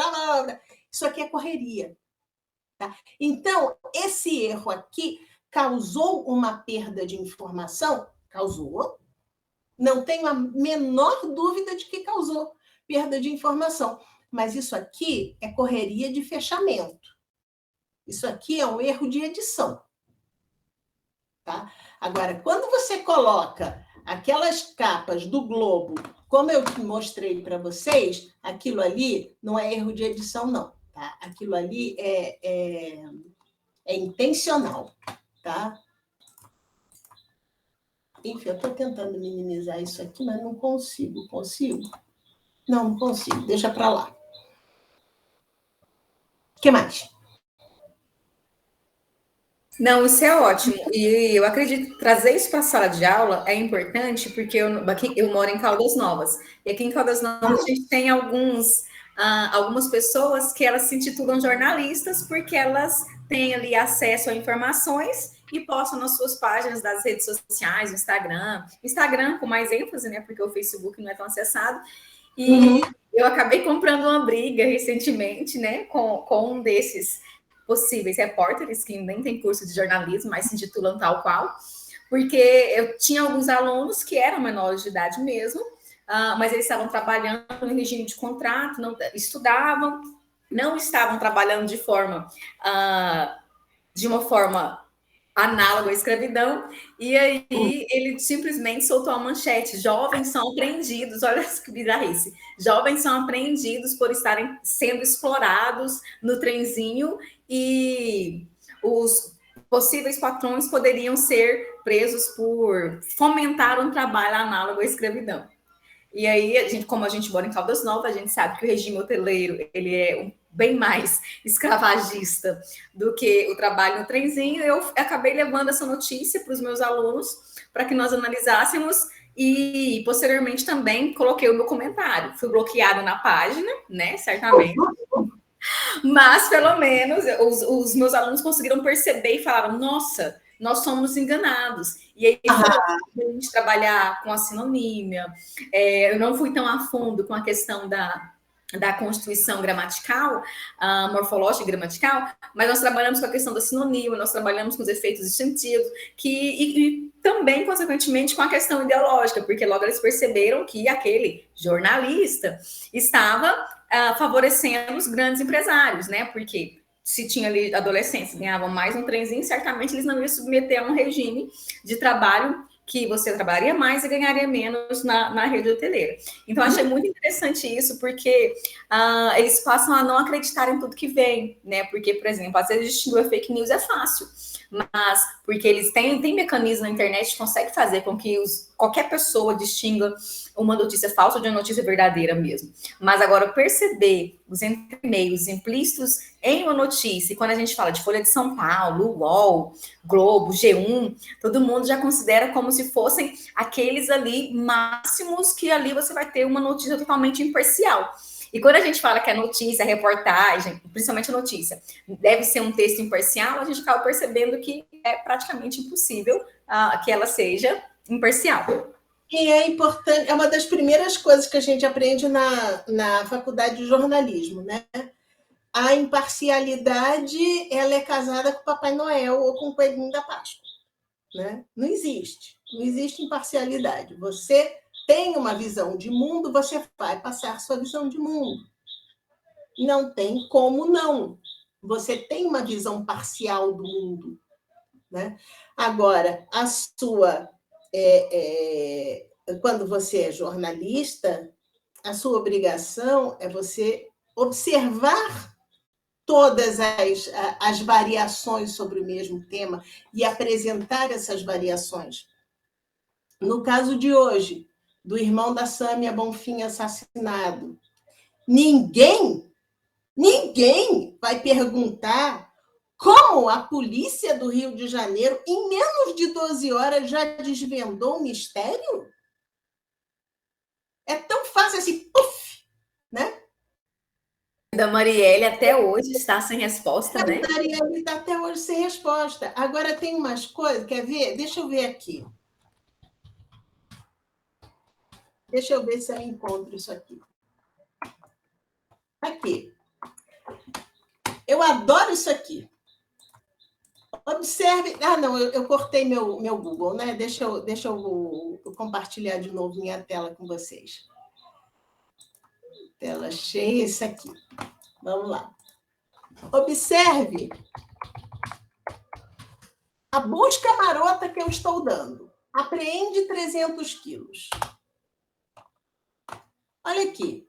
Isso aqui é correria. Tá? Então, esse erro aqui causou uma perda de informação? Causou. Não tenho a menor dúvida de que causou perda de informação. Mas isso aqui é correria de fechamento. Isso aqui é um erro de edição. Tá? Agora, quando você coloca aquelas capas do Globo, como eu mostrei para vocês, aquilo ali não é erro de edição, não. Tá? Aquilo ali é intencional. Tá? Enfim, eu estou tentando minimizar isso aqui, mas não consigo. Consigo? Não consigo. Deixa para lá. O que mais? Não, isso é ótimo. E eu acredito que trazer isso para a sala de aula é importante, porque eu moro em Caldas Novas. E aqui em Caldas Novas a gente tem algumas pessoas que elas se intitulam jornalistas porque elas têm ali acesso a informações e postam nas suas páginas das redes sociais, no Instagram com mais ênfase, né? Porque o Facebook não é tão acessado. E eu acabei comprando uma briga recentemente, né? Com um desses possíveis repórteres que nem tem curso de jornalismo, mas se intitulam tal qual, porque eu tinha alguns alunos que eram menores de idade mesmo, mas eles estavam trabalhando em regime de contrato, não estudavam, não estavam trabalhando de uma forma análoga à escravidão, e aí ele simplesmente soltou a manchete: jovens são apreendidos, olha que bizarrice, jovens são apreendidos por estarem sendo explorados no trenzinho, e os possíveis patrões poderiam ser presos por fomentar um trabalho análogo à escravidão. E aí, como a gente mora em Caldas Novas, a gente sabe que o regime hoteleiro ele é bem mais escravagista do que o trabalho no trenzinho. Eu acabei levando essa notícia para os meus alunos para que nós analisássemos e, posteriormente, também coloquei o meu comentário. Fui bloqueada na página, né, certamente. Mas, pelo menos, os meus alunos conseguiram perceber e falaram, nossa, nós somos enganados. E aí, a gente trabalhar com a sinonímia, eu não fui tão a fundo com a questão da constituição gramatical, morfológica e gramatical, mas nós trabalhamos com a questão da sinonímia, nós trabalhamos com os efeitos distintivos, e também, consequentemente, com a questão ideológica, porque logo eles perceberam que aquele jornalista estava favorecendo os grandes empresários, né? Porque se tinha ali adolescentes que ganhavam mais um trenzinho, certamente eles não iam submeter a um regime de trabalho que você trabalharia mais e ganharia menos na rede hoteleira. Então, achei muito interessante isso, porque eles passam a não acreditar em tudo que vem, né? Porque, por exemplo, às vezes distinguir fake news é fácil, mas porque eles têm mecanismo na internet que consegue fazer com que qualquer pessoa distinga uma notícia falsa de uma notícia verdadeira mesmo. Mas agora, perceber os entremeios implícitos em uma notícia, e quando a gente fala de Folha de São Paulo, UOL, Globo, G1, todo mundo já considera como se fossem aqueles ali máximos que ali você vai ter uma notícia totalmente imparcial. E quando a gente fala que a notícia, a reportagem, principalmente a notícia, deve ser um texto imparcial, a gente acaba percebendo que é praticamente impossível que ela seja imparcial. E é importante, é uma das primeiras coisas que a gente aprende na faculdade de jornalismo, né? A imparcialidade, ela é casada com o Papai Noel ou com o Coelhinho da Páscoa, né? Não existe imparcialidade. Você tem uma visão de mundo, você vai passar sua visão de mundo. Não tem como não. Você tem uma visão parcial do mundo, né? Agora, a sua... quando você é jornalista, a sua obrigação é você observar todas as variações sobre o mesmo tema e apresentar essas variações. No caso de hoje, do irmão da Sâmia Bonfim assassinado, ninguém vai perguntar como a polícia do Rio de Janeiro, em menos de 12 horas, já desvendou o mistério? É tão fácil assim, puf, né? Da Marielle até hoje está sem resposta, né? A Marielle está até hoje sem resposta. Agora tem umas coisas, quer ver? Deixa eu ver aqui. Deixa eu ver se eu encontro isso aqui. Aqui. Eu adoro isso aqui. Observe... não, eu cortei meu Google, né? Deixa eu compartilhar de novo minha tela com vocês. Tela cheia, esse aqui. Vamos lá. Observe a busca marota que eu estou dando. Apreende 300 quilos. Olha aqui.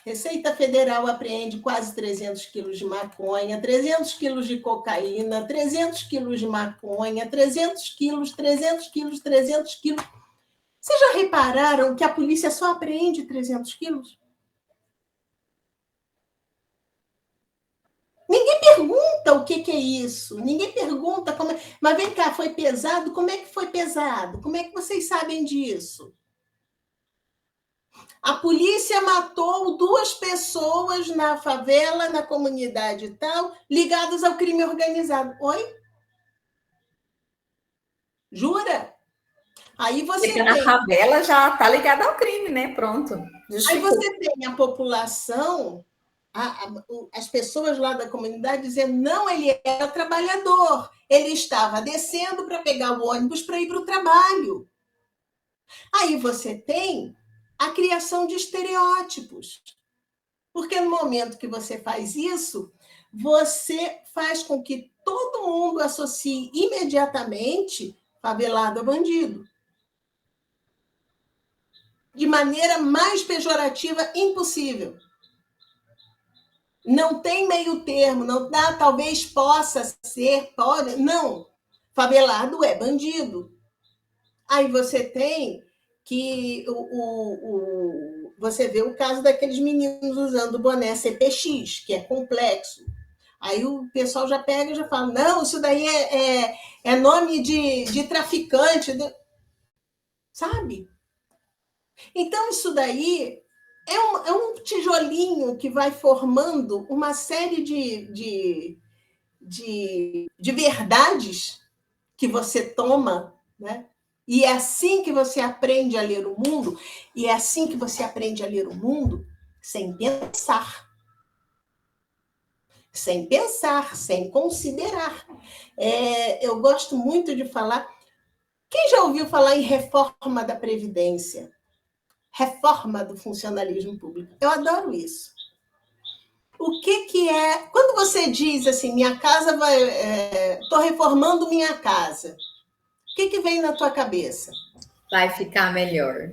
Receita Federal apreende quase 300 quilos de maconha, 300 quilos de cocaína, 300 quilos de maconha, 300 quilos, 300 quilos, 300 quilos. Vocês já repararam que a polícia só apreende 300 quilos? Ninguém pergunta o que é isso. Ninguém pergunta como é. Mas vem cá, foi pesado? Como é que foi pesado? Como é que vocês sabem disso? A polícia matou 2 pessoas na favela, na comunidade e tal, ligadas ao crime organizado. Oi? Jura? Aí você tem... na favela já está ligada ao crime, né? Pronto. Aí você tem a população, as pessoas lá da comunidade dizendo, não, ele era trabalhador, ele estava descendo para pegar o ônibus para ir para o trabalho. Aí você tem a criação de estereótipos. Porque no momento que você faz isso, você faz com que todo mundo associe imediatamente favelado a bandido. De maneira mais pejorativa impossível. Não tem meio termo, talvez possa ser, pode, não. Favelado é bandido. Aí você tem que você vê o caso daqueles meninos usando o boné CPX, que é complexo. Aí o pessoal já pega e já fala, não, isso daí é nome de traficante, sabe? Então, isso daí é um tijolinho que vai formando uma série de verdades que você toma, né? E é assim que você aprende a ler o mundo, e é assim que você aprende a ler o mundo sem pensar. Sem pensar, sem considerar. Eu gosto muito de falar. Quem já ouviu falar em reforma da Previdência? Reforma do funcionalismo público. Eu adoro isso. O que é. Quando você diz assim, minha casa vai. Estou reformando minha casa. O que vem na tua cabeça? Vai ficar melhor.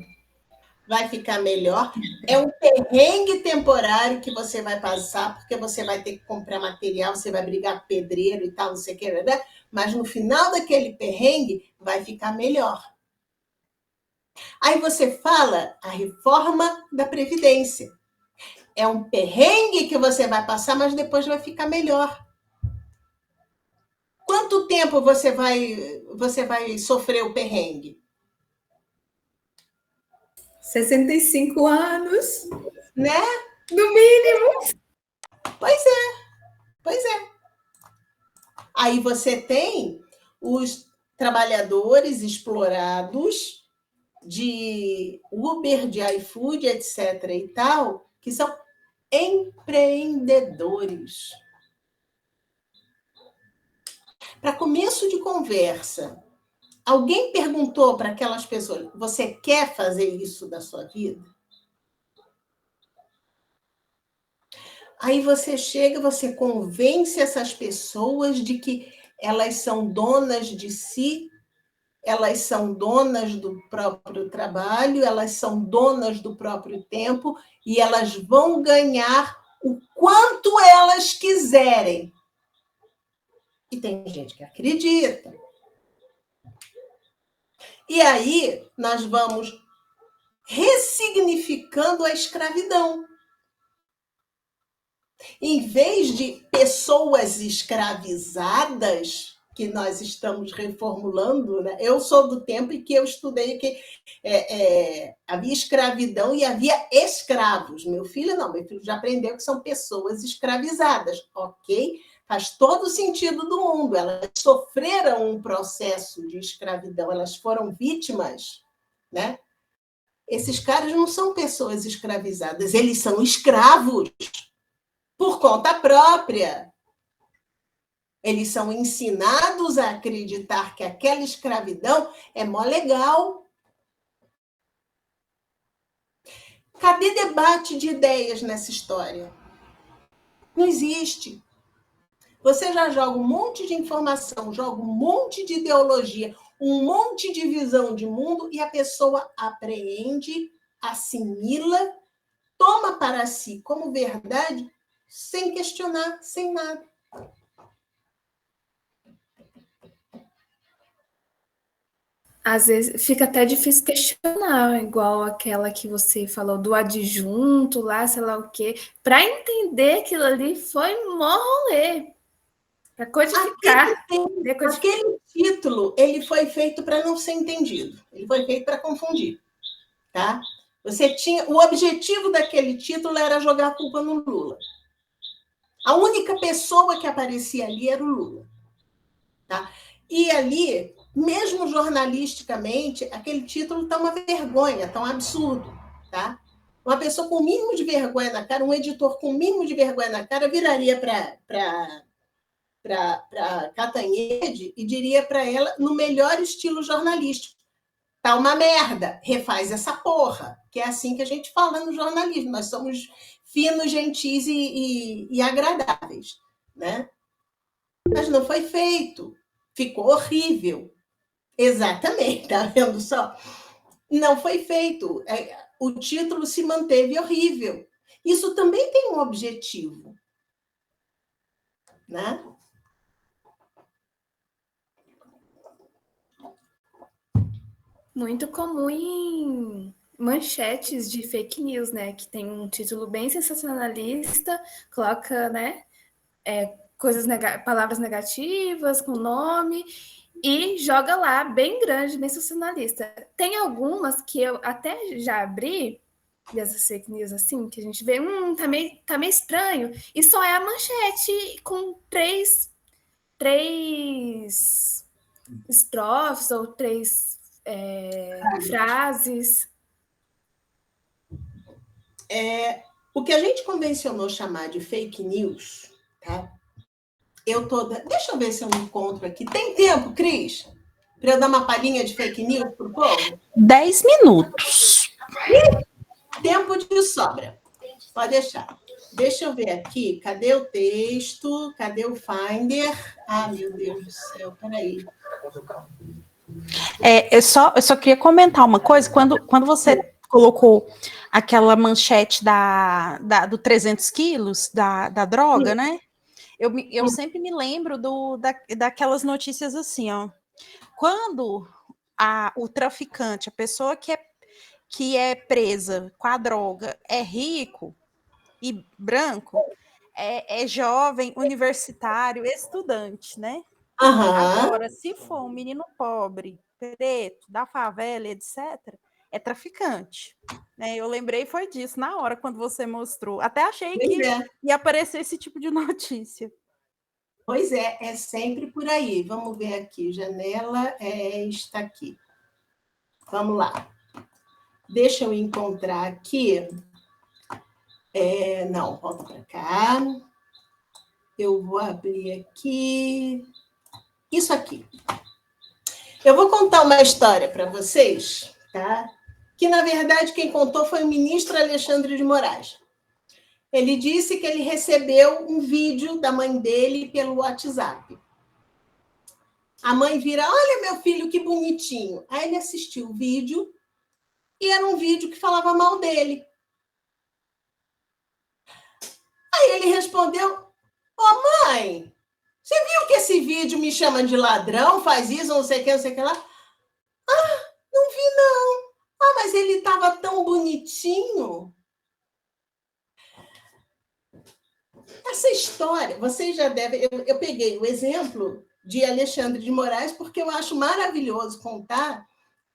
Vai ficar melhor. É um perrengue temporário que você vai passar, porque você vai ter que comprar material, você vai brigar com pedreiro e tal, não sei o que, né? Mas no final daquele perrengue, vai ficar melhor. Aí você fala a reforma da Previdência. É um perrengue que você vai passar, mas depois vai ficar melhor. Quanto tempo você vai sofrer o perrengue? 65 anos. Né? No mínimo. Pois é. Aí você tem os trabalhadores explorados de Uber, de iFood, etc. e tal, que são empreendedores. Para começo de conversa, alguém perguntou para aquelas pessoas: você quer fazer isso da sua vida? Aí você chega, você convence essas pessoas de que elas são donas de si, elas são donas do próprio trabalho, elas são donas do próprio tempo e elas vão ganhar o quanto elas quiserem. E tem gente que acredita. E aí nós vamos ressignificando a escravidão. Em vez de pessoas escravizadas, que nós estamos reformulando, né? Eu sou do tempo em que eu estudei que havia escravidão e havia escravos. Meu filho já aprendeu que são pessoas escravizadas, ok? Faz todo o sentido do mundo. Elas sofreram um processo de escravidão, elas foram vítimas, né? Esses caras não são pessoas escravizadas, eles são escravos por conta própria. Eles são ensinados a acreditar que aquela escravidão é mó legal. Cadê debate de ideias nessa história? Não existe. Você já joga um monte de informação, joga um monte de ideologia, um monte de visão de mundo e a pessoa apreende, assimila, toma para si como verdade, sem questionar, sem nada. Às vezes fica até difícil questionar, igual aquela que você falou do adjunto lá, sei lá o quê. Para entender aquilo ali foi mó rolê. Para codificar. Aquele título, ele foi feito para não ser entendido. Ele foi feito para confundir. Tá? O objetivo daquele título era jogar a culpa no Lula. A única pessoa que aparecia ali era o Lula. Tá? E ali, mesmo jornalisticamente, aquele título está uma vergonha, está um absurdo. Tá? Uma pessoa com o mínimo de vergonha na cara, um editor com o mínimo de vergonha na cara, viraria para Catanhede e diria para ela, no melhor estilo jornalístico: tá uma merda, refaz essa porra. Que é assim que a gente fala no jornalismo. Nós somos finos, gentis e agradáveis, né? Mas não foi feito. Ficou horrível. Exatamente, tá vendo só? Não foi feito. O título se manteve horrível. Isso também tem um objetivo, né? Muito comum em manchetes de fake news, né? Que tem um título bem sensacionalista, coloca, né? Palavras negativas com nome e joga lá bem grande, bem sensacionalista. Tem algumas que eu até já abri, dessas fake news assim, que a gente vê, tá meio estranho, e só é a manchete com três estrofes ou três frases. O que a gente convencionou chamar de fake news, tá? Deixa eu ver se eu encontro aqui. Tem tempo, Cris? Para eu dar uma palhinha de fake news para o povo? 10 minutos. Tempo de sobra. Pode deixar. Deixa eu ver aqui. Cadê o texto? Cadê o Finder? Ah, meu Deus do céu. Peraí. Eu só queria comentar uma coisa. Quando você colocou aquela manchete do 300 quilos da droga, né? Eu sempre me lembro daquelas notícias assim, ó. Quando o traficante, a pessoa que é presa com a droga, é rico e branco, é jovem, universitário, estudante, né? Agora, se for um menino pobre, preto, da favela, etc., é traficante. Né? Eu lembrei foi disso na hora, quando você mostrou. Até achei que ia aparecer esse tipo de notícia. Pois é sempre por aí. Vamos ver aqui. Janela está aqui. Vamos lá. Deixa eu encontrar aqui. Não, volta para cá. Eu vou abrir aqui. Isso aqui. Eu vou contar uma história para vocês, tá? Que, na verdade, quem contou foi o ministro Alexandre de Moraes. Ele disse que ele recebeu um vídeo da mãe dele pelo WhatsApp. A mãe vira, olha, meu filho, que bonitinho. Aí ele assistiu o vídeo e era um vídeo que falava mal dele. Aí ele respondeu, mãe, você viu que esse vídeo me chama de ladrão, faz isso, não sei o que lá? Não vi, não. Mas ele estava tão bonitinho. Essa história, vocês já devem... Eu peguei o exemplo de Alexandre de Moraes porque eu acho maravilhoso contar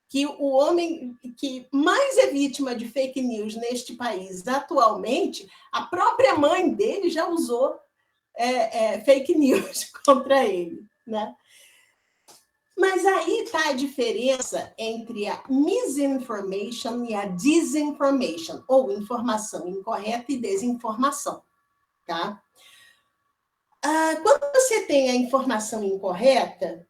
que o homem que mais é vítima de fake news neste país atualmente, a própria mãe dele já usou fake news contra ele, né? Mas aí está a diferença entre a misinformation e a disinformation, ou informação incorreta e desinformação, tá? Quando você tem a informação incorreta,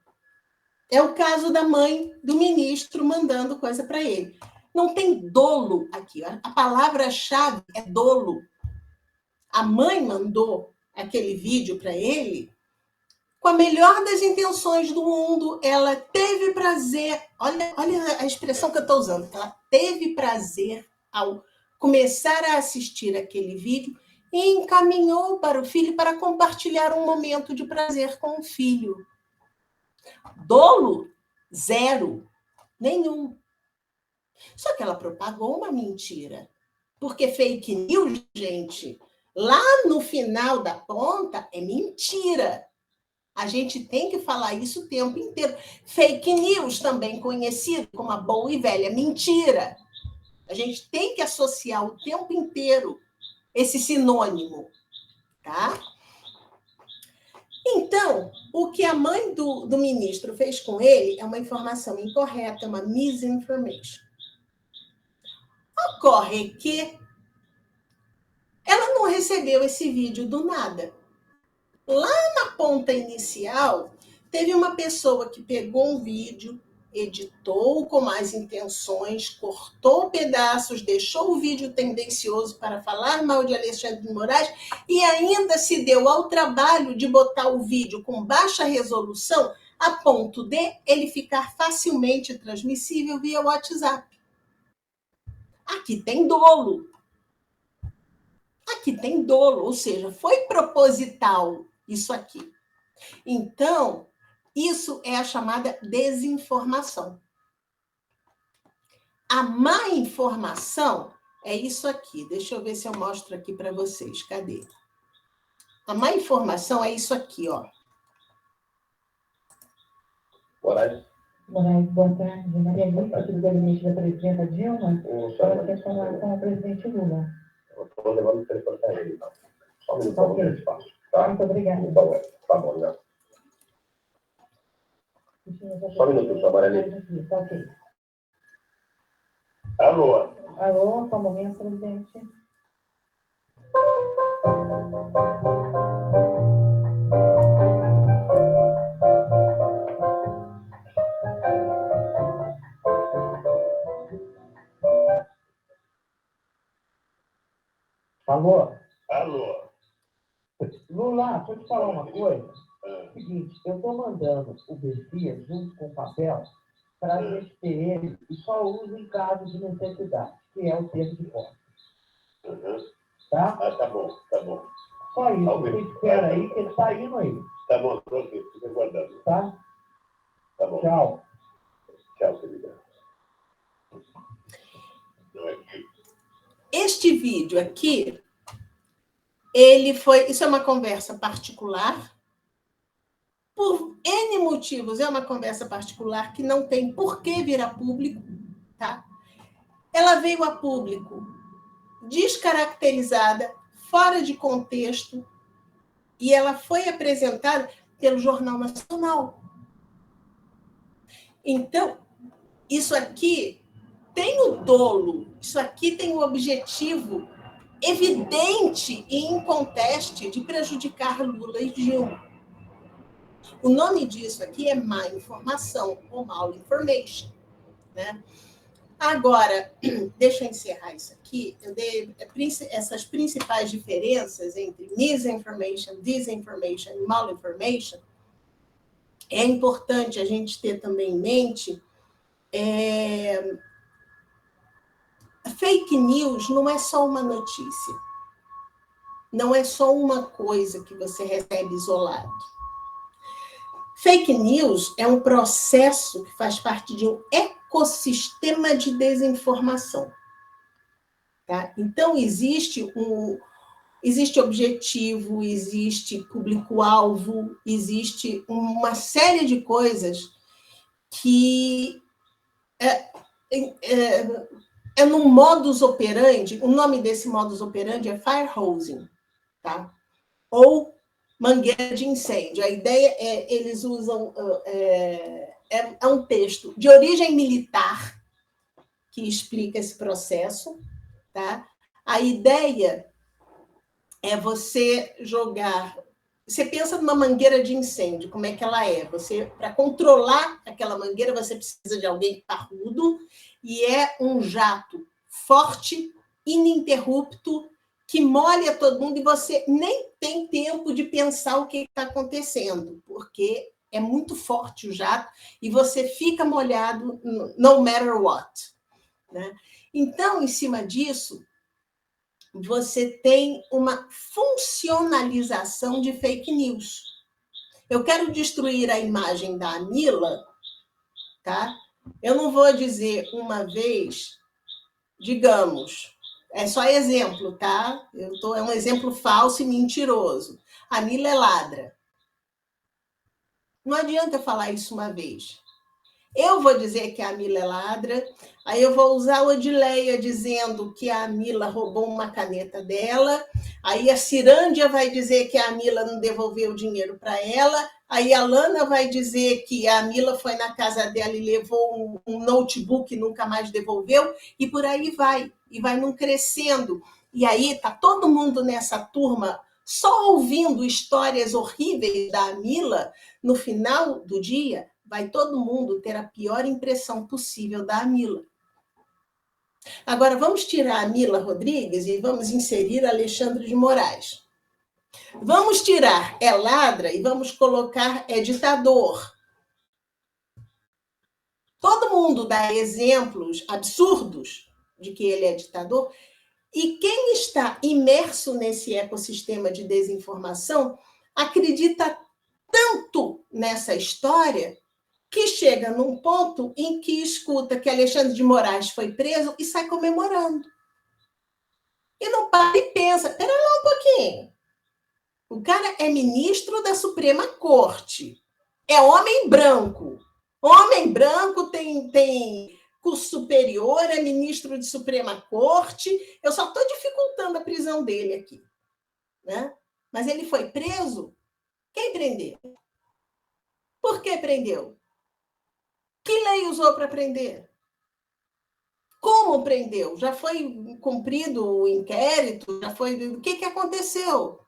é o caso da mãe do ministro mandando coisa para ele. Não tem dolo aqui. A palavra-chave é dolo. A mãe mandou aquele vídeo para ele com a melhor das intenções do mundo. Ela teve prazer. Olha a expressão que eu estou usando. Ela teve prazer ao começar a assistir aquele vídeo e encaminhou para o filho para compartilhar um momento de prazer com o filho. Dolo, zero, nenhum. Só que ela propagou uma mentira. Porque fake news, gente, lá no final da ponta, é mentira. A gente tem que falar isso o tempo inteiro. Fake news, também conhecido como a boa e velha mentira. A gente tem que associar o tempo inteiro esse sinônimo, tá? Então, o que a mãe do ministro fez com ele é uma informação incorreta, uma misinformation. Ocorre que ela não recebeu esse vídeo do nada. Lá na ponta inicial, teve uma pessoa que pegou um vídeo, editou com mais intenções, cortou pedaços, deixou o vídeo tendencioso para falar mal de Alexandre de Moraes e ainda se deu ao trabalho de botar o vídeo com baixa resolução a ponto de ele ficar facilmente transmissível via WhatsApp. Aqui tem dolo. Aqui tem dolo, ou seja, foi proposital isso aqui. Então, isso é a chamada desinformação. A má informação é isso aqui. Deixa eu ver se eu mostro aqui para vocês. Cadê? A má informação é isso aqui, ó. Moraes, boa tarde. Maria Rita, aqui do gabinete da presidenta Dilma. Ela quer falar com o presidente Lula. Eu estou levando o telefone para ele. Só um minuto, Ok. tá? Muito obrigada. Tá bom, né? Só um minuto, só, Maria. Tá ok. Alô? Alô, só um momento, presidente. Alô? Alô? Lula, deixa eu te falar uma coisa. Seguinte, eu estou mandando o BC junto com o papel para a gente ter ele e só uso em caso de necessidade, que é o termo de posse. Tá? Tá bom, tá bom. Só isso, você espera aí que ele está indo aí. Tá bom, tô aqui, fica aguardando. Tá? Tá bom. Tchau. Tchau, querida. Este vídeo aqui, ele foi... Isso é uma conversa particular. Por N motivos, é uma conversa particular que não tem por que vir a público, tá? Ela veio a público descaracterizada, fora de contexto, e ela foi apresentada pelo Jornal Nacional. Então, isso aqui tem o dolo, isso aqui tem o objetivo evidente e inconteste de prejudicar Lula e Dilma. O nome disso aqui é má informação, ou malinformation, né? Agora, deixa eu encerrar isso aqui. Eu dei essas principais diferenças entre misinformation, disinformation e malinformation. É importante a gente ter também em mente fake news não é só uma notícia. Não é só uma coisa que você recebe isolado. Fake news é um processo que faz parte de um ecossistema de desinformação. Tá? Então, existe objetivo, existe público-alvo, existe uma série de coisas que é no modus operandi. O nome desse modus operandi é firehosing, tá? Ou mangueira de incêndio. A ideia é, eles usam, é um texto de origem militar que explica esse processo, tá? A ideia é você jogar... Você pensa numa mangueira de incêndio, como é que ela é? Para controlar aquela mangueira, você precisa de alguém parrudo, e é um jato forte, ininterrupto, que molha todo mundo, e você nem tem tempo de pensar o que está acontecendo, porque é muito forte o jato, e você fica molhado no matter what. Né? Então, em cima disso, você tem uma funcionalização de fake news. Eu quero destruir a imagem da Amila, tá? Eu não vou dizer uma vez, digamos... É só exemplo, tá? É um exemplo falso e mentiroso. A Amila é ladra. Não adianta falar isso uma vez. Eu vou dizer que a Amila é ladra, aí eu vou usar a Odileia dizendo que a Amila roubou uma caneta dela, aí a Cirândia vai dizer que a Amila não devolveu o dinheiro para ela, aí a Lana vai dizer que a Amila foi na casa dela e levou um notebook e nunca mais devolveu, e por aí vai, e vai num crescendo. E aí está todo mundo nessa turma só ouvindo histórias horríveis da Amila. No final do dia, vai todo mundo ter a pior impressão possível da Amila. Agora, vamos tirar a Amila Rodrigues e vamos inserir Alexandre de Moraes. Vamos tirar é ladra e vamos colocar é ditador. Todo mundo dá exemplos absurdos de que ele é ditador, e quem está imerso nesse ecossistema de desinformação acredita tanto nessa história que chega num ponto em que escuta que Alexandre de Moraes foi preso e sai comemorando. E não para e pensa, espera lá um pouquinho. O cara é ministro da Suprema Corte. É homem branco. Homem branco tem curso superior, é ministro de Suprema Corte. Eu só estou dificultando a prisão dele aqui. Né? Mas ele foi preso? Quem prendeu? Por que prendeu? Que lei usou para prender? Como prendeu? Já foi cumprido o inquérito? Já foi... O que aconteceu?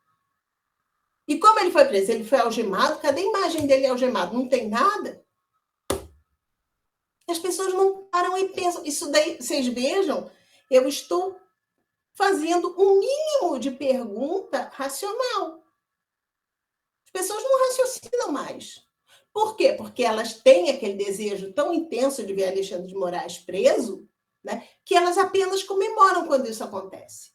E como ele foi preso? Ele foi algemado? Cadê a imagem dele algemado? Não tem nada? As pessoas não param e pensam. Isso daí, vocês vejam, eu estou fazendo um mínimo de pergunta racional. As pessoas não raciocinam mais. Por quê? Porque elas têm aquele desejo tão intenso de ver Alexandre de Moraes preso, né, que elas apenas comemoram quando isso acontece.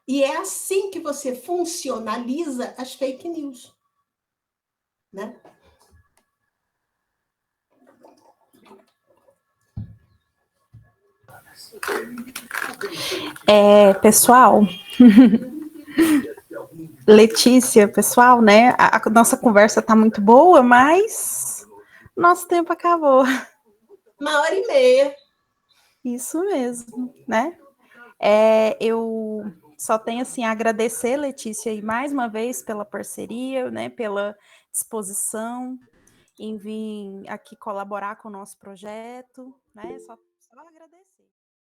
E é assim que você funcionaliza as fake news. Né? Pessoal, Letícia, pessoal, né? A nossa conversa está muito boa, mas nosso tempo acabou. 1h30. Isso mesmo, né? Eu só tenho assim a agradecer, Letícia, e mais uma vez pela parceria, né? Pela disposição em vir aqui colaborar com o nosso projeto, né? Só agradecer.